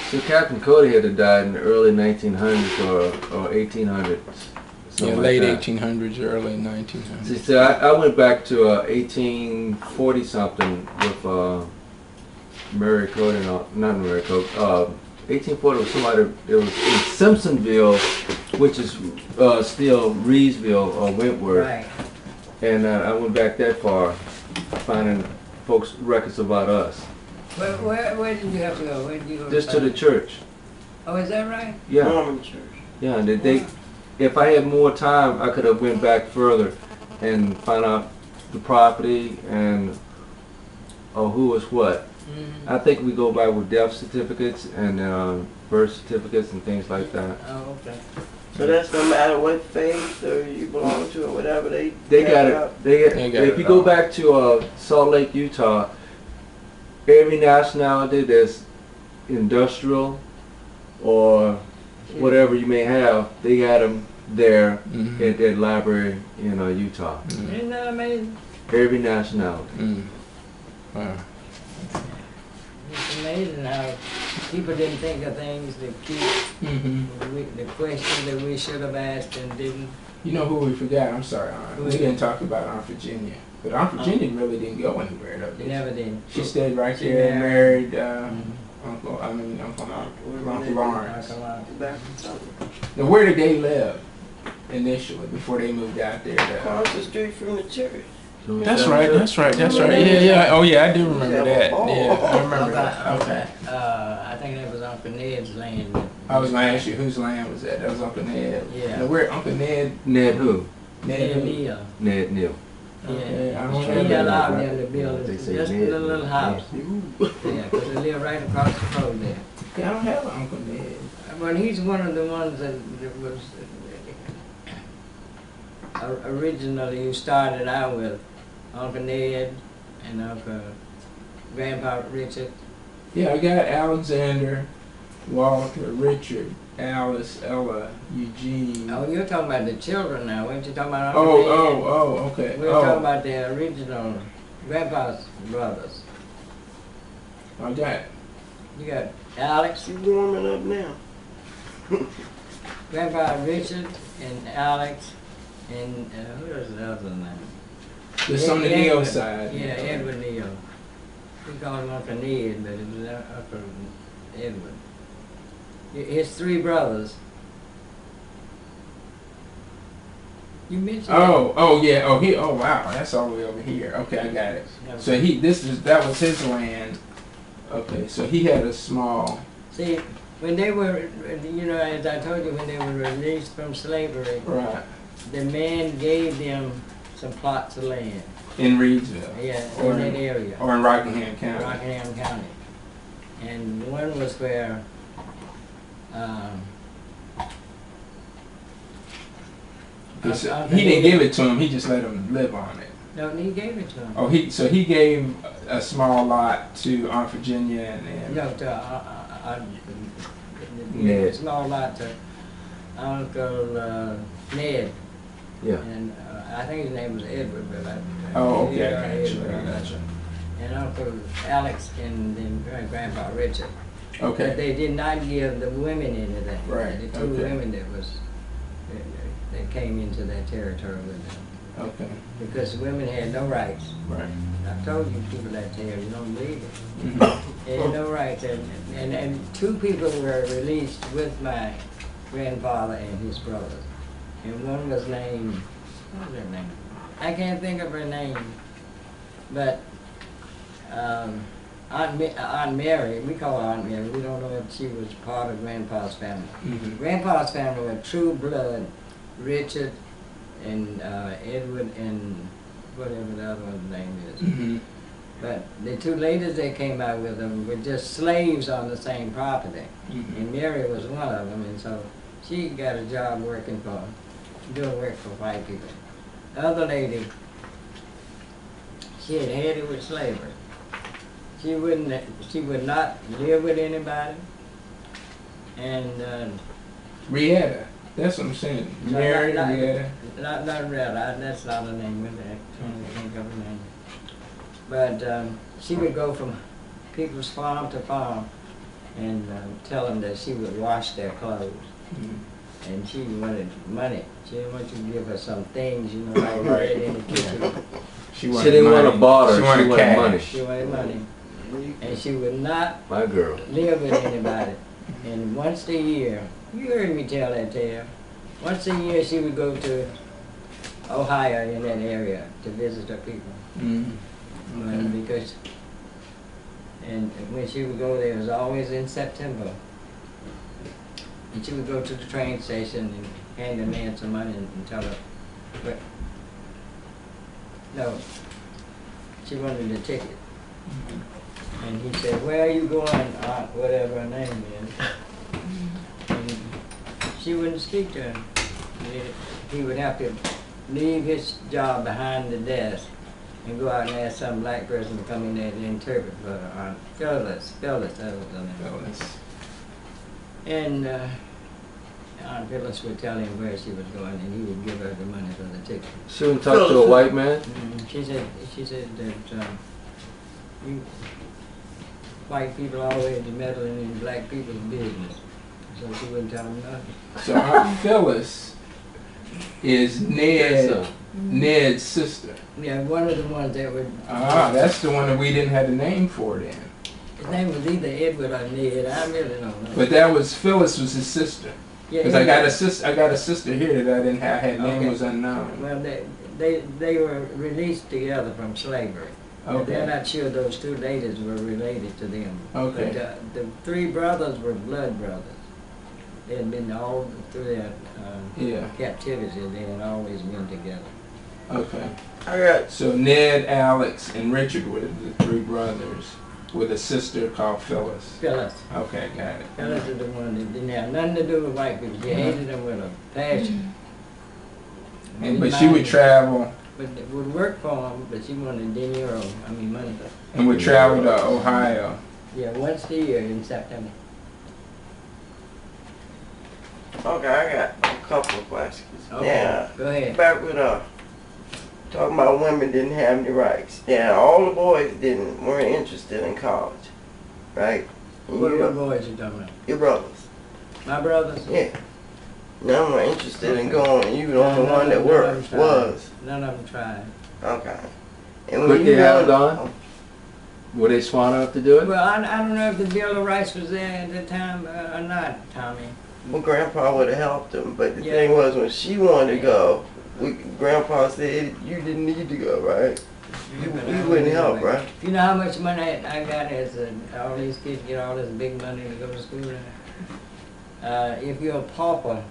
Speaker 3: So Captain Cody had to die in the early 1900s or 1800s.
Speaker 2: Yeah,
Speaker 3: something
Speaker 2: late
Speaker 3: like that.
Speaker 2: 1800s, early 1900s.
Speaker 3: See, so I went back to 1840 something with Mary Cody, not Mary Cody. 1840 was somebody. It was in Simpsonville, which is still Reedsville or Wentworth.
Speaker 1: right.
Speaker 3: And I went back that far, finding folks' records about us.
Speaker 1: Where did you have to go? Where did you go?
Speaker 3: Just to the church.
Speaker 1: Oh, is that right?
Speaker 3: Yeah,
Speaker 5: Mormon church.
Speaker 3: yeah. And they, if I had more time, I could have went back further and find out the property and who was what.
Speaker 1: Mhm.
Speaker 3: I think we go by with death certificates and birth certificates and things like that.
Speaker 1: Oh, okay.
Speaker 5: So that's no matter what faith or you belong to or whatever they
Speaker 3: Got
Speaker 5: out.
Speaker 3: it. They
Speaker 2: got
Speaker 3: if
Speaker 2: it
Speaker 3: you go
Speaker 2: all.
Speaker 3: back to Salt Lake, Utah, every nationality that's industrial or whatever you may have, they got them there
Speaker 2: Mhm.
Speaker 3: at that library in Utah.
Speaker 2: Mhm.
Speaker 1: Isn't that amazing?
Speaker 3: Every nationality.
Speaker 2: Mm. Wow.
Speaker 1: It's amazing how people didn't think of things that keep
Speaker 2: Mhm.
Speaker 1: the questions that we should have asked and didn't.
Speaker 2: You know who we forgot? I'm sorry, Aunt.
Speaker 1: Who
Speaker 2: We
Speaker 1: is
Speaker 2: didn't talk about Aunt Virginia. But Aunt Virginia really didn't go anywhere, though.
Speaker 1: They
Speaker 2: did
Speaker 1: never did.
Speaker 2: she? She stayed right
Speaker 1: She
Speaker 2: there and married Uncle Lawrence.
Speaker 1: Uncle Lawrence.
Speaker 5: Back from something.
Speaker 2: Now, where did they live initially before they moved out there?
Speaker 5: Across the street from the church.
Speaker 2: That's right. Yeah. Oh, yeah, I do remember that. Yeah, I remember that. Okay.
Speaker 1: I think that was Uncle Ned's land.
Speaker 2: I was going to ask you whose land was that? That was Uncle Ned.
Speaker 1: Yeah.
Speaker 2: Now, where Uncle Ned?
Speaker 3: Ned who?
Speaker 1: Ned
Speaker 2: who?
Speaker 1: Neal.
Speaker 3: Ned Neal.
Speaker 2: Okay, I don't
Speaker 1: He
Speaker 2: have that.
Speaker 1: allowed them to build
Speaker 3: They say
Speaker 1: just a
Speaker 3: Ned,
Speaker 1: little house. Yeah, because they live right across the road there.
Speaker 2: Okay, I don't have an Uncle Ned.
Speaker 1: But he's one of the ones that was originally you started out with Uncle Ned and Uncle Grandpa Richard.
Speaker 2: Yeah, I got Alexander, Walter, Richard, Alice, Ella, Eugene.
Speaker 1: Oh, you're talking about the children now. Weren't you talking about Uncle Ned?
Speaker 2: Okay.
Speaker 1: We were talking about the original Grandpa's brothers.
Speaker 2: I got
Speaker 1: You got Alex,
Speaker 5: You warming up now.
Speaker 1: Grandpa Richard, and Alex, and who is the other name?
Speaker 2: this on the Neal
Speaker 1: Edward.
Speaker 2: side.
Speaker 1: Yeah, Edward Neal. We call him Uncle Ned, but it was Uncle Edward. His 3 brothers. You mentioned
Speaker 2: Yeah. Oh wow, that's all the way over here. Okay, I got it.
Speaker 1: that.
Speaker 2: So that was his land. Okay, so he had a small.
Speaker 1: See, when they were, as I told you, when they were released from slavery,
Speaker 2: Right.
Speaker 1: the man gave them some plots of land.
Speaker 2: In Reedsville.
Speaker 1: Yeah,
Speaker 2: Or
Speaker 1: in
Speaker 2: in-
Speaker 1: that area.
Speaker 2: Or in Rockingham County.
Speaker 1: Rockingham County. And one was where,
Speaker 2: He didn't give it to him, he just let him live on it.
Speaker 1: No, he gave it to him.
Speaker 2: Oh, he gave a small lot to Aunt Virginia and
Speaker 1: No, to
Speaker 3: Ned.
Speaker 1: a small lot to Uncle Ned.
Speaker 3: Yeah.
Speaker 1: And I think his name was Edward, but
Speaker 2: oh, okay,
Speaker 1: Yeah,
Speaker 2: I got you,
Speaker 1: Edward,
Speaker 2: I got you.
Speaker 1: and Uncle Alex and then Grandpa Richard. But
Speaker 2: Okay,
Speaker 1: they did not give the women anything.
Speaker 2: Right,
Speaker 1: The two
Speaker 2: okay.
Speaker 1: women that came into that territory with them.
Speaker 2: okay,
Speaker 1: Because women had no rights.
Speaker 2: right.
Speaker 1: I told you people that tale, you don't believe it.
Speaker 2: Mhm.
Speaker 1: They had no rights. And two people were released with my grandfather and his brothers. And one was named, what was her name? I can't think of her name. But Aunt Mary, we call her Aunt Mary. We don't know if she was part of Grandpa's family.
Speaker 2: Mhm.
Speaker 1: Grandpa's family were true blood, Richard and Edward and whatever the other one's name is.
Speaker 2: Mhm.
Speaker 1: But the two ladies that came out with them were just slaves on the same property.
Speaker 2: Mhm.
Speaker 1: And Mary was one of them, and so she got a job doing work for white people. The other lady, she had had it with slavery. She would not live with anybody. And
Speaker 2: Rieta. That's what I'm saying.
Speaker 1: No,
Speaker 2: Mary
Speaker 1: not-
Speaker 2: Rieta.
Speaker 1: not Red, that's not her name, really. I can't think of her name. But she would go from people's farm to farm and tell them that she would wash their clothes.
Speaker 2: Mhm.
Speaker 1: And she wanted money. She didn't want you to give her some things, you know, like you
Speaker 2: Right.
Speaker 1: read in the kitchen.
Speaker 3: She didn't want a barter. She wanted
Speaker 2: cash.
Speaker 3: money.
Speaker 1: She wanted money. And she would not
Speaker 3: My girl.
Speaker 1: live with anybody. And once a year, you heard me tell that tale, once a year she would go to Ohio in that area to visit her people.
Speaker 2: Mhm.
Speaker 1: And because, and when she would go there, it was always in September. And she would go to the train station and hand the man some money and tell her, but, no, she wanted a ticket. And he said, where are you going, Aunt, whatever her name is? And she wouldn't speak to him. He would have to leave his job behind the desk and go out and ask some black person to come in there to interpret for her. Aunt Phyllis, that was her name.
Speaker 2: Phyllis.
Speaker 1: And Aunt Phyllis would tell him where she was going, and he would give her the money for the ticket.
Speaker 3: She wouldn't talk to a white man.
Speaker 1: She said that you white people always meddling in black people's business, so she wouldn't tell them nothing.
Speaker 2: So Aunt Phyllis is
Speaker 3: Yes,
Speaker 2: Ned's sister.
Speaker 1: Yeah, one of the ones that would.
Speaker 2: Ah, that's the one that we didn't have the name for then.
Speaker 1: His name was either Edward or Ned. I really don't know.
Speaker 2: But that was Phyllis was his sister.
Speaker 1: Yeah,
Speaker 2: Because I got a sister here that I didn't have. Her name
Speaker 1: Okay.
Speaker 2: was unknown.
Speaker 1: Well, they were released together from slavery. But they're
Speaker 2: Okay.
Speaker 1: not sure those two ladies were related to them.
Speaker 2: Okay.
Speaker 1: But the three brothers were blood brothers. They had been all through their
Speaker 2: Yeah.
Speaker 1: captivity. They had always been together.
Speaker 2: Okay.
Speaker 5: I got
Speaker 2: So Ned, Alex, and Richard were the three brothers with a sister called Phyllis.
Speaker 1: Phyllis.
Speaker 2: Okay, got it.
Speaker 1: Phyllis is the one that didn't have nothing to do with white people. She hated them with a passion.
Speaker 2: But she would travel
Speaker 1: But it would work for them, but she wanted dinero, money.
Speaker 2: and would travel to Ohio.
Speaker 1: Yeah, once a year in September.
Speaker 5: okay. I got a couple of questions.
Speaker 1: Okay,
Speaker 5: Yeah.
Speaker 1: go ahead.
Speaker 5: Back with talking about women didn't have any rights. Yeah, all the boys weren't interested in college, right?
Speaker 1: What boys you talking about?
Speaker 5: Your brothers.
Speaker 1: My brothers?
Speaker 5: Yeah. None were interested in going. You were the only
Speaker 1: No,
Speaker 5: one that
Speaker 1: none of
Speaker 5: worked.
Speaker 1: them
Speaker 5: Was.
Speaker 1: None of them tried.
Speaker 5: Okay. And
Speaker 3: Could they have
Speaker 5: going-
Speaker 3: gone? Were they smart enough to do it?
Speaker 1: Well, I don't know if the Bill of Rights was there at the time or not, Tommy.
Speaker 5: Well, Grandpa would have helped him, but the
Speaker 1: Yeah.
Speaker 5: thing was, when she wanted to go, Grandpa said you didn't need to go, right? You wouldn't help, right?
Speaker 1: You know how much money I got as all these kids get all this big money to go to school now? If you're a pauper,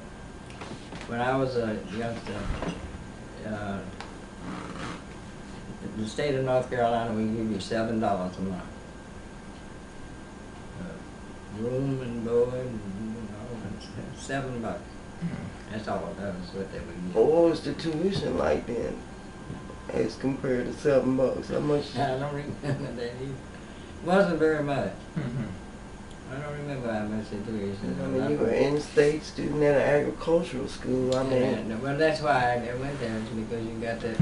Speaker 1: when I was a youngster, the state of North Carolina will give you $7 a month. Room and board and $7. That's all that was what they would give.
Speaker 5: What was the tuition like then? as compared to $7? How much?
Speaker 1: I don't remember that either. Wasn't very much.
Speaker 2: Mhm.
Speaker 1: I don't remember how much they do.
Speaker 5: I mean, you were an in-state student at an agricultural school. I mean,
Speaker 1: Well, that's why I went there, is because you got that.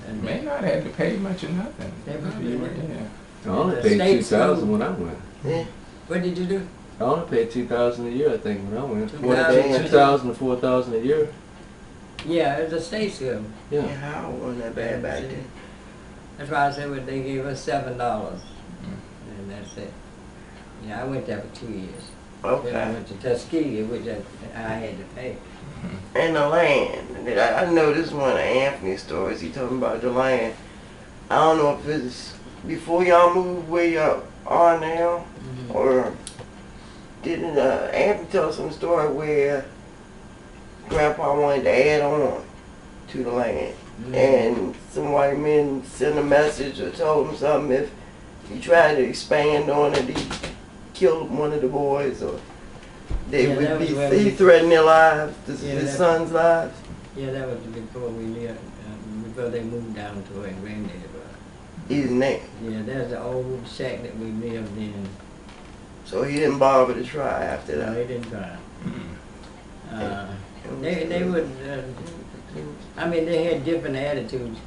Speaker 1: And
Speaker 2: May not have to pay much or nothing.
Speaker 1: They
Speaker 2: if
Speaker 1: probably
Speaker 2: you were
Speaker 1: did.
Speaker 2: there.
Speaker 3: I only
Speaker 1: The
Speaker 3: paid
Speaker 1: state
Speaker 3: $2,000
Speaker 1: school.
Speaker 3: when I went.
Speaker 5: yeah.
Speaker 1: What did you do?
Speaker 3: I only paid $2,000 a year, I think, when I went.
Speaker 1: 2,000.
Speaker 3: 2,000 to 4,000 a year.
Speaker 1: Yeah, it was a state school.
Speaker 3: Yeah.
Speaker 5: Yeah, how wasn't that bad back then?
Speaker 1: That's why I said what they gave us $7,
Speaker 2: Mm.
Speaker 1: and that's it. Yeah, I went there for 2 years. Then I
Speaker 5: Okay.
Speaker 1: went to Tuskegee, which I had to pay.
Speaker 5: And the land. I know this is one of Anthony's stories. He talking about the land. I don't know if it's before y'all moved where y'all are now, or didn't Anthony tell some story where Grandpa wanted to add on to the land, and some white men sent a message or told him something if he tried to expand on it, he killed one of the boys, or they
Speaker 1: Yeah, that
Speaker 5: would
Speaker 1: was
Speaker 5: be
Speaker 1: where
Speaker 5: he
Speaker 1: we-
Speaker 5: threatened their lives,
Speaker 1: Yeah,
Speaker 5: his
Speaker 1: that-
Speaker 5: son's lives.
Speaker 1: Yeah, that was before we lived, before they moved down to where Granddad was.
Speaker 5: His name.
Speaker 1: Yeah, that's the old shack that we lived in.
Speaker 5: So he didn't bother to try after
Speaker 1: No,
Speaker 5: that.
Speaker 1: they didn't try.
Speaker 2: Mhm.
Speaker 1: They would, I mean, they had different attitudes.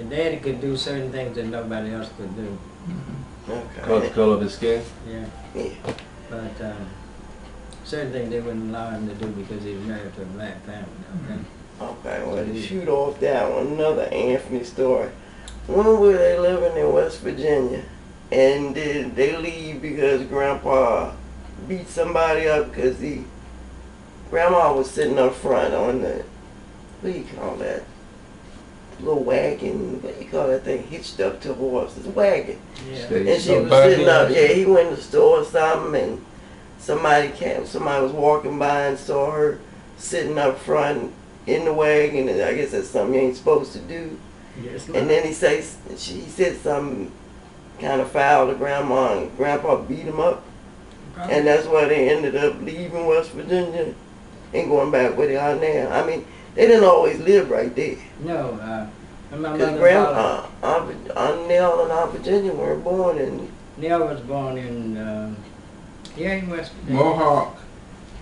Speaker 1: Daddy could do certain things that nobody else could do.
Speaker 3: Cause the
Speaker 5: Okay.
Speaker 3: color of his skin.
Speaker 1: Yeah.
Speaker 5: Yeah.
Speaker 1: But certain things they wouldn't allow him to do because he was married to a black family. Okay.
Speaker 5: Okay, well, to shoot off that one, another Anthony story. When were they living in West Virginia? And did they leave because Grandpa beat somebody up because Grandma was sitting up front on the, what do you call that? Little wagon, what do you call that thing? Hitched up to a horse. It's a wagon.
Speaker 1: Yeah.
Speaker 3: Stage.
Speaker 5: And she
Speaker 2: So
Speaker 5: was
Speaker 2: buggy.
Speaker 5: sitting up, yeah, he went to the store or something, and somebody was walking by and saw her sitting up front in the wagon, and I guess that's something you ain't supposed to do.
Speaker 1: Yes,
Speaker 5: And then he said something kind of foul to Grandma, and Grandpa beat him up, and that's why they ended up leaving West Virginia and going back where they are now. I mean, they didn't always live right there.
Speaker 1: No, my
Speaker 5: Because
Speaker 1: mother
Speaker 5: Grandpa, Aunt Nell and Aunt Virginia were born in
Speaker 1: Neil was born in here in West Virginia.
Speaker 2: Mohawk,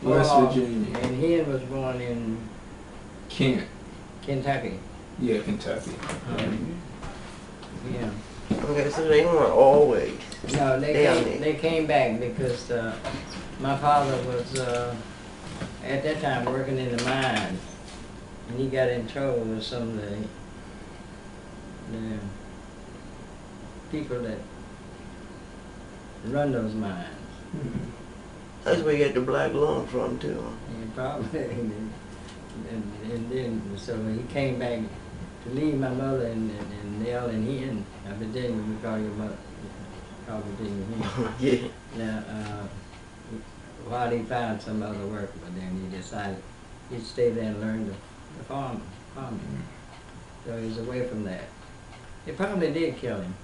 Speaker 2: West
Speaker 1: Mohawk,
Speaker 2: Virginia.
Speaker 1: And Hen was born in
Speaker 2: Kent.
Speaker 1: Kentucky.
Speaker 2: Yeah, Kentucky.
Speaker 1: Yeah.
Speaker 5: Okay, so they weren't always.
Speaker 1: No,
Speaker 5: Damn
Speaker 1: they came back because my father was at that time working in the mines, and he got in trouble with some of the people that run those mines.
Speaker 2: Mhm.
Speaker 5: That's where you get the black lung from too.
Speaker 1: And probably, and then so he came back to leave my mother and Nell and Hen. Virginia, we call your mother, call Virginia Hen.
Speaker 5: Yeah.
Speaker 1: Now, while he found some other work, but then he decided he'd stay there and learn the farming. So he was away from that. It probably did kill him.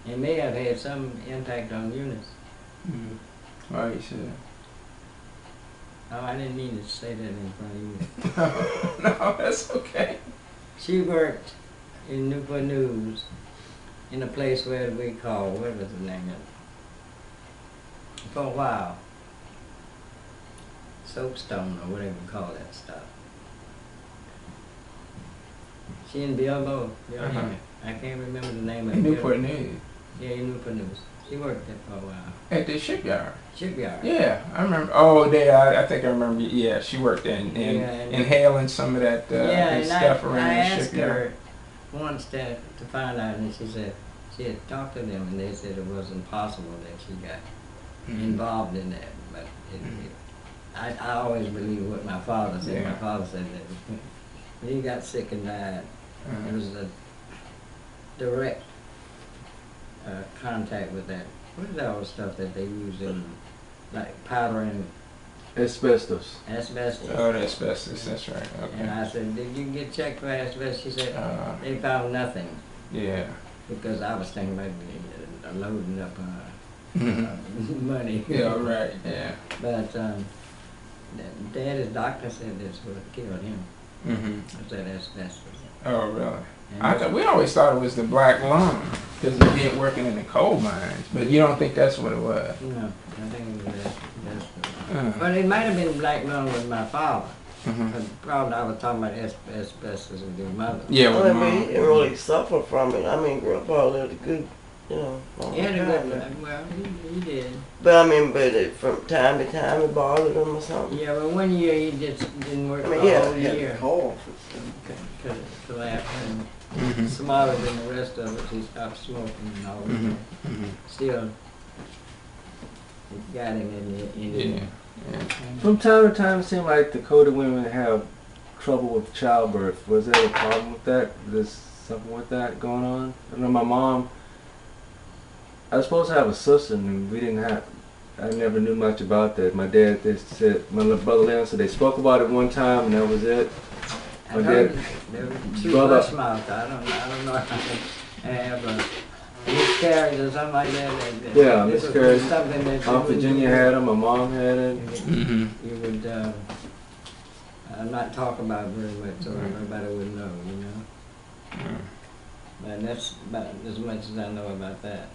Speaker 1: It may have had some impact on Eunice.
Speaker 2: Mhm. Why you said?
Speaker 1: Oh, I didn't mean to say that in front of you.
Speaker 2: No, that's okay.
Speaker 1: She worked in Newport News in a place where we call, what was the name of it? For a while. Soapstone or whatever you call that stuff. She in Bilbo.
Speaker 2: Uh-huh.
Speaker 1: I can't remember the name of
Speaker 2: In
Speaker 1: it.
Speaker 2: Newport News.
Speaker 1: Yeah, in Newport News. She worked there for a while.
Speaker 2: At the shipyard.
Speaker 1: Shipyard.
Speaker 2: Yeah, I remember. Oh, I think I remember. Yeah, she worked in
Speaker 1: Yeah, and-
Speaker 2: inhaling some of that
Speaker 1: and
Speaker 2: stuff
Speaker 1: I
Speaker 2: around the
Speaker 1: asked
Speaker 2: shipyard.
Speaker 1: her once to find out, and she said she had talked to them, and they said it wasn't possible that she got
Speaker 2: Mhm.
Speaker 1: involved in that. But I always believe what my father said.
Speaker 2: Yeah.
Speaker 1: My father said that when he got sick and died, it was a direct contact with that. What is all the stuff that they use in, like powdering
Speaker 3: Asbestos.
Speaker 1: asbestos?
Speaker 2: Oh, the asbestos. That's right.
Speaker 1: And
Speaker 2: Okay.
Speaker 1: I said, did you get checked for asbestos? She said,
Speaker 2: Uh,
Speaker 1: they found nothing.
Speaker 2: yeah.
Speaker 1: Because I was thinking about loading up
Speaker 2: Mhm.
Speaker 1: money.
Speaker 2: Yeah. Right. Yeah.
Speaker 1: But Daddy's doctor said that's what killed him.
Speaker 2: Mhm.
Speaker 1: Was that asbestos.
Speaker 2: Oh, really?
Speaker 1: And
Speaker 2: We always thought it was the black lung because he didn't working in the coal mines, but you don't think that's what it was?
Speaker 1: no, I think it was that.
Speaker 2: Uh,
Speaker 1: But it might have been black lung with my father.
Speaker 2: mhm.
Speaker 1: But probably I was talking about asbestos with your mother.
Speaker 2: Yeah,
Speaker 5: I
Speaker 2: with
Speaker 5: mean, he
Speaker 2: mom.
Speaker 5: didn't really suffer from it. I mean, Grandpa lived a good, long
Speaker 1: He had a
Speaker 5: time.
Speaker 1: good, well, he did.
Speaker 5: But I mean, from time to time it bothered him or something.
Speaker 1: Yeah, but one year he just didn't work
Speaker 5: I
Speaker 1: the
Speaker 5: mean,
Speaker 1: whole
Speaker 5: he had
Speaker 1: year.
Speaker 5: a cough and stuff.
Speaker 1: Collapsed and
Speaker 2: Mhm.
Speaker 1: smaller than the rest of us. He stopped smoking and all
Speaker 2: Mhm.
Speaker 1: that.
Speaker 2: Mhm.
Speaker 1: Still, it got him in the
Speaker 2: Yeah. Yeah.
Speaker 3: From time to time, it seemed like Dakota women have trouble with childbirth. Was there a problem with that? There's something with that going on? I know my mom, I was supposed to have a sister, and we didn't have. I never knew much about that. My dad, they said, my little brother Leon said they spoke about it one time, and that was it.
Speaker 1: I
Speaker 3: My
Speaker 1: heard
Speaker 3: dad,
Speaker 1: there were two
Speaker 3: brother-
Speaker 1: bus mouths. I don't know if I have a miscarriage or something like that.
Speaker 3: Yeah,
Speaker 1: This was
Speaker 3: miscarriage.
Speaker 1: Something that
Speaker 3: Aunt Virginia had them, my mom had it.
Speaker 2: Mhm.
Speaker 1: You would not talk about very much, so nobody would know, you know.
Speaker 2: Mhm.
Speaker 1: But that's about as much as I know about that.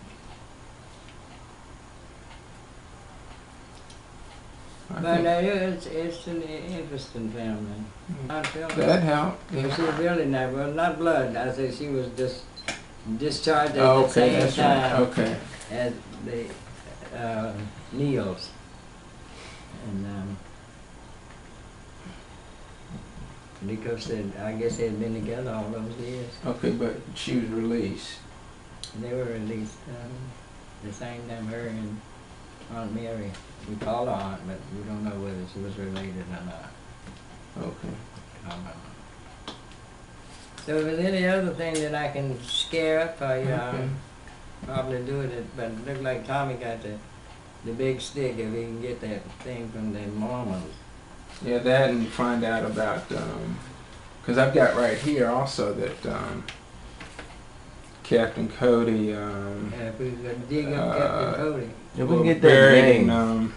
Speaker 2: I
Speaker 1: But
Speaker 2: think
Speaker 1: it's an interesting family. I feel
Speaker 2: that helped.
Speaker 1: She was really not, well, not blood. I say she was just discharged at
Speaker 2: Oh,
Speaker 1: the
Speaker 2: okay,
Speaker 1: same
Speaker 2: that's
Speaker 1: time
Speaker 2: right. Okay.
Speaker 1: as the Neils. And because I guess they had been together all those years.
Speaker 2: Okay, but she was released.
Speaker 1: They were released the same time her and Aunt Mary. We called her aunt, but we don't know whether she was related or not.
Speaker 2: Okay.
Speaker 1: So if there's any other thing that I can scare up for you, I'll
Speaker 2: Okay.
Speaker 1: probably do it. But it looks like Tommy got the big stick if he can get that thing from the Mormons.
Speaker 2: Yeah, that and find out about, because I've got right here also that Captain Cody,
Speaker 1: If we could dig up Captain Cody.
Speaker 3: If we can get that
Speaker 2: buried
Speaker 3: name.
Speaker 2: in,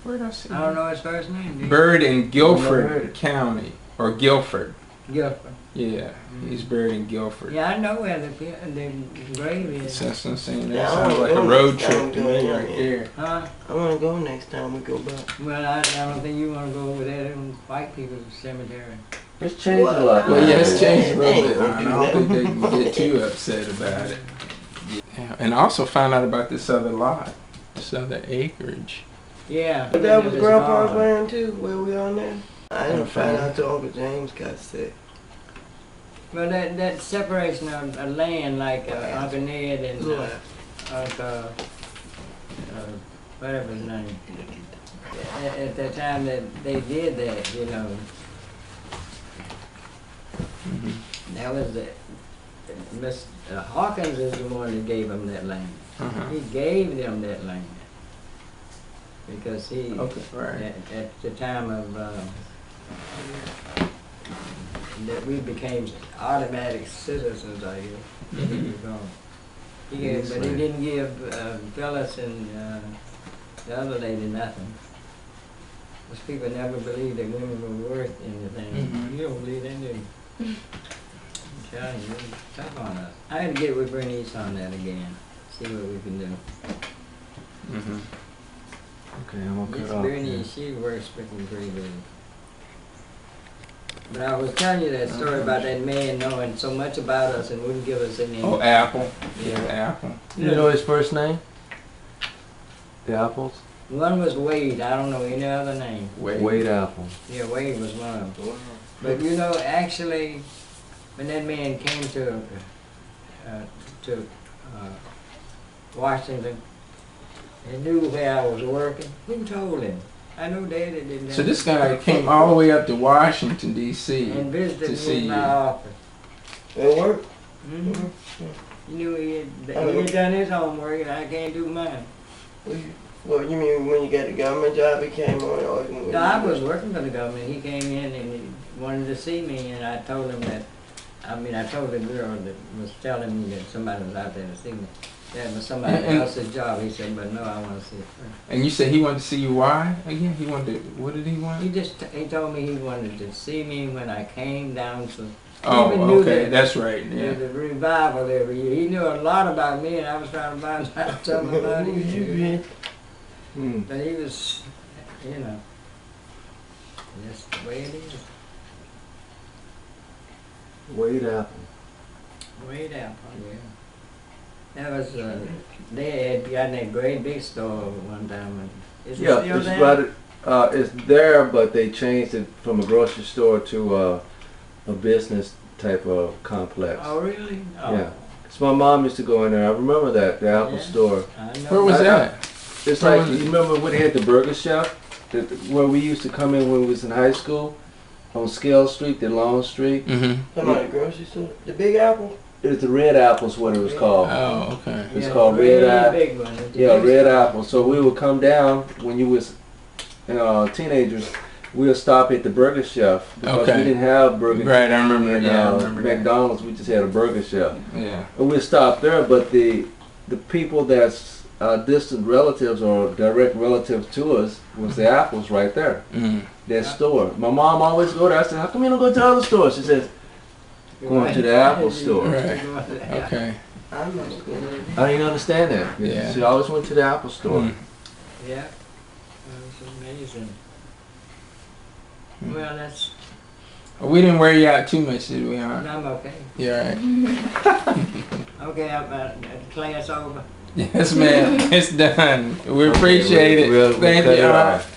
Speaker 2: where did I see
Speaker 1: I don't know his first name, do you?
Speaker 2: Buried in Guilford
Speaker 3: Never heard it.
Speaker 2: County, or Guilford.
Speaker 1: Guilford.
Speaker 2: Yeah, he's buried in Guilford.
Speaker 1: Yeah, I know where the grave is.
Speaker 2: So that's what I'm saying. That
Speaker 5: Yeah, I
Speaker 2: sounds
Speaker 5: wanna
Speaker 2: like a
Speaker 5: go
Speaker 2: road
Speaker 5: next time
Speaker 2: trip to
Speaker 5: we go
Speaker 2: me
Speaker 5: in
Speaker 2: right
Speaker 5: there.
Speaker 2: there.
Speaker 1: Huh?
Speaker 5: I want to go next time we go back.
Speaker 1: Well, I don't think you want to go over there to white people's cemetery.
Speaker 3: It's changed a lot.
Speaker 2: Well, yeah, it's changed a
Speaker 5: They
Speaker 2: little
Speaker 5: ain't
Speaker 2: bit.
Speaker 5: gonna
Speaker 2: I
Speaker 5: do
Speaker 2: don't
Speaker 5: that.
Speaker 2: think they can get too upset about it. Yeah, and also find out about this other lot, this other acreage.
Speaker 1: Yeah.
Speaker 5: But that was
Speaker 1: It's
Speaker 5: Grandpa's
Speaker 1: gone.
Speaker 5: land too, where we are now. I didn't find
Speaker 2: Okay.
Speaker 5: out till Uncle James got sick.
Speaker 1: Well, that separation of land, like Uncle Ned and
Speaker 5: Yeah.
Speaker 1: Uncle, whatever his name. At the time that they did that, you know,
Speaker 2: Mm-hmm.
Speaker 1: that was Mr. Hawkins is the one that gave them that land.
Speaker 2: Uh-huh.
Speaker 1: He gave them that land because he,
Speaker 2: Okay, right.
Speaker 1: at the time of that we became automatic citizens, I guess.
Speaker 2: Mhm.
Speaker 1: He gave, but he didn't give Phyllis and the other lady nothing. Those people never believed that women were worth anything.
Speaker 2: Mhm.
Speaker 1: You don't believe that, do you? I'm telling you, it's tough on us. I had to get with Bernice on that again, see what we can do.
Speaker 2: Mm-hmm.
Speaker 3: Okay, I'm gonna
Speaker 1: Miss
Speaker 3: cut off.
Speaker 1: Bernice, she works with me pretty good. But I was telling you that story about that man knowing so much about us and wouldn't give us any.
Speaker 2: Oh, Apple.
Speaker 1: Yeah.
Speaker 2: Apple.
Speaker 3: You know his first name? The Apples?
Speaker 1: One was Wade, I don't know any other name.
Speaker 3: Wade Apple.
Speaker 1: Yeah, Wade was one of them. But you know, actually, when that man came to Washington, he knew where I was working. Who told him? I knew Daddy didn't.
Speaker 2: So this guy came all the way up to Washington, D.C.
Speaker 1: and
Speaker 2: to
Speaker 1: visited
Speaker 2: see
Speaker 1: me in my
Speaker 2: you.
Speaker 1: office.
Speaker 5: It worked.
Speaker 1: Mm-hmm. He knew he had done his homework, and I can't do mine.
Speaker 5: Well, you mean when you got the government job, he came on? Or
Speaker 1: No, I was working for the government. He came in and he wanted to see me, and I told him that. I told the girl that was telling me that somebody was out there to see me. That was somebody
Speaker 2: And-
Speaker 1: else's job. He said, but no, I want to see it first.
Speaker 2: And you said he wanted to see you. Why? Again, he wanted. What did he want?
Speaker 1: He told me he wanted to see me when I came down to
Speaker 2: Oh,
Speaker 1: even knew
Speaker 2: okay,
Speaker 1: that.
Speaker 2: that's right. Yeah.
Speaker 1: The revival every year. He knew a lot about me, and I was trying to find out something about him.
Speaker 3: Hmm.
Speaker 1: But he was, you know, that's the way it is.
Speaker 3: Wade Apple.
Speaker 1: Way down, yeah. That was, they had got that great big store one time. And is it
Speaker 3: Yeah,
Speaker 1: still
Speaker 3: it's
Speaker 1: there?
Speaker 3: right. It's there, but they changed it from a grocery store to a business type of complex.
Speaker 1: Oh, really? Oh.
Speaker 3: Yeah. So my mom used to go in there. I remember that, the Apple
Speaker 1: Yeah.
Speaker 3: store.
Speaker 1: I know.
Speaker 2: Where was that?
Speaker 3: It's
Speaker 2: Where
Speaker 3: like,
Speaker 2: was
Speaker 3: you
Speaker 2: it?
Speaker 3: remember when they had the Burger Chef? Where we used to come in when we was in high school? On Scale Street, the Long Street.
Speaker 2: Mm-hmm.
Speaker 5: Come on, the grocery store. The Big Apple.
Speaker 3: It was the Red Apple's what it was called.
Speaker 2: Oh, okay.
Speaker 3: It's
Speaker 1: Yeah,
Speaker 3: called
Speaker 1: really
Speaker 3: Red Eye.
Speaker 1: big one. It's the
Speaker 3: Yeah,
Speaker 1: big
Speaker 3: Red
Speaker 1: store.
Speaker 3: Apple. So we would come down when you was teenagers. We'll stop at the Burger Chef because
Speaker 2: Okay.
Speaker 3: we didn't have Burger
Speaker 2: Right, I remember that.
Speaker 3: and,
Speaker 2: Yeah, I remember that.
Speaker 3: McDonald's. We just had a Burger Chef.
Speaker 2: Yeah.
Speaker 3: And we'd stop there, but the people that's distant relatives or direct relatives to us was the Apples right there.
Speaker 2: Mm.
Speaker 3: That store. My mom always go there. I said, how come you don't go to the other store? She says, going to the Apple store.
Speaker 2: Right. Okay.
Speaker 5: I'm not good.
Speaker 3: I didn't understand that.
Speaker 2: Yeah.
Speaker 3: She always went to the Apple store.
Speaker 2: Mm.
Speaker 1: Yeah. That was amazing. Well, that's,
Speaker 2: We didn't wear you out too much, did we? Huh?
Speaker 1: I'm okay.
Speaker 2: Yeah. Right.
Speaker 1: Okay, I'm class over.
Speaker 2: Yes, ma'am. It's done. We appreciate it.
Speaker 3: We'll
Speaker 2: Thank
Speaker 3: cut
Speaker 2: you.
Speaker 3: it
Speaker 2: All
Speaker 3: off.
Speaker 2: right.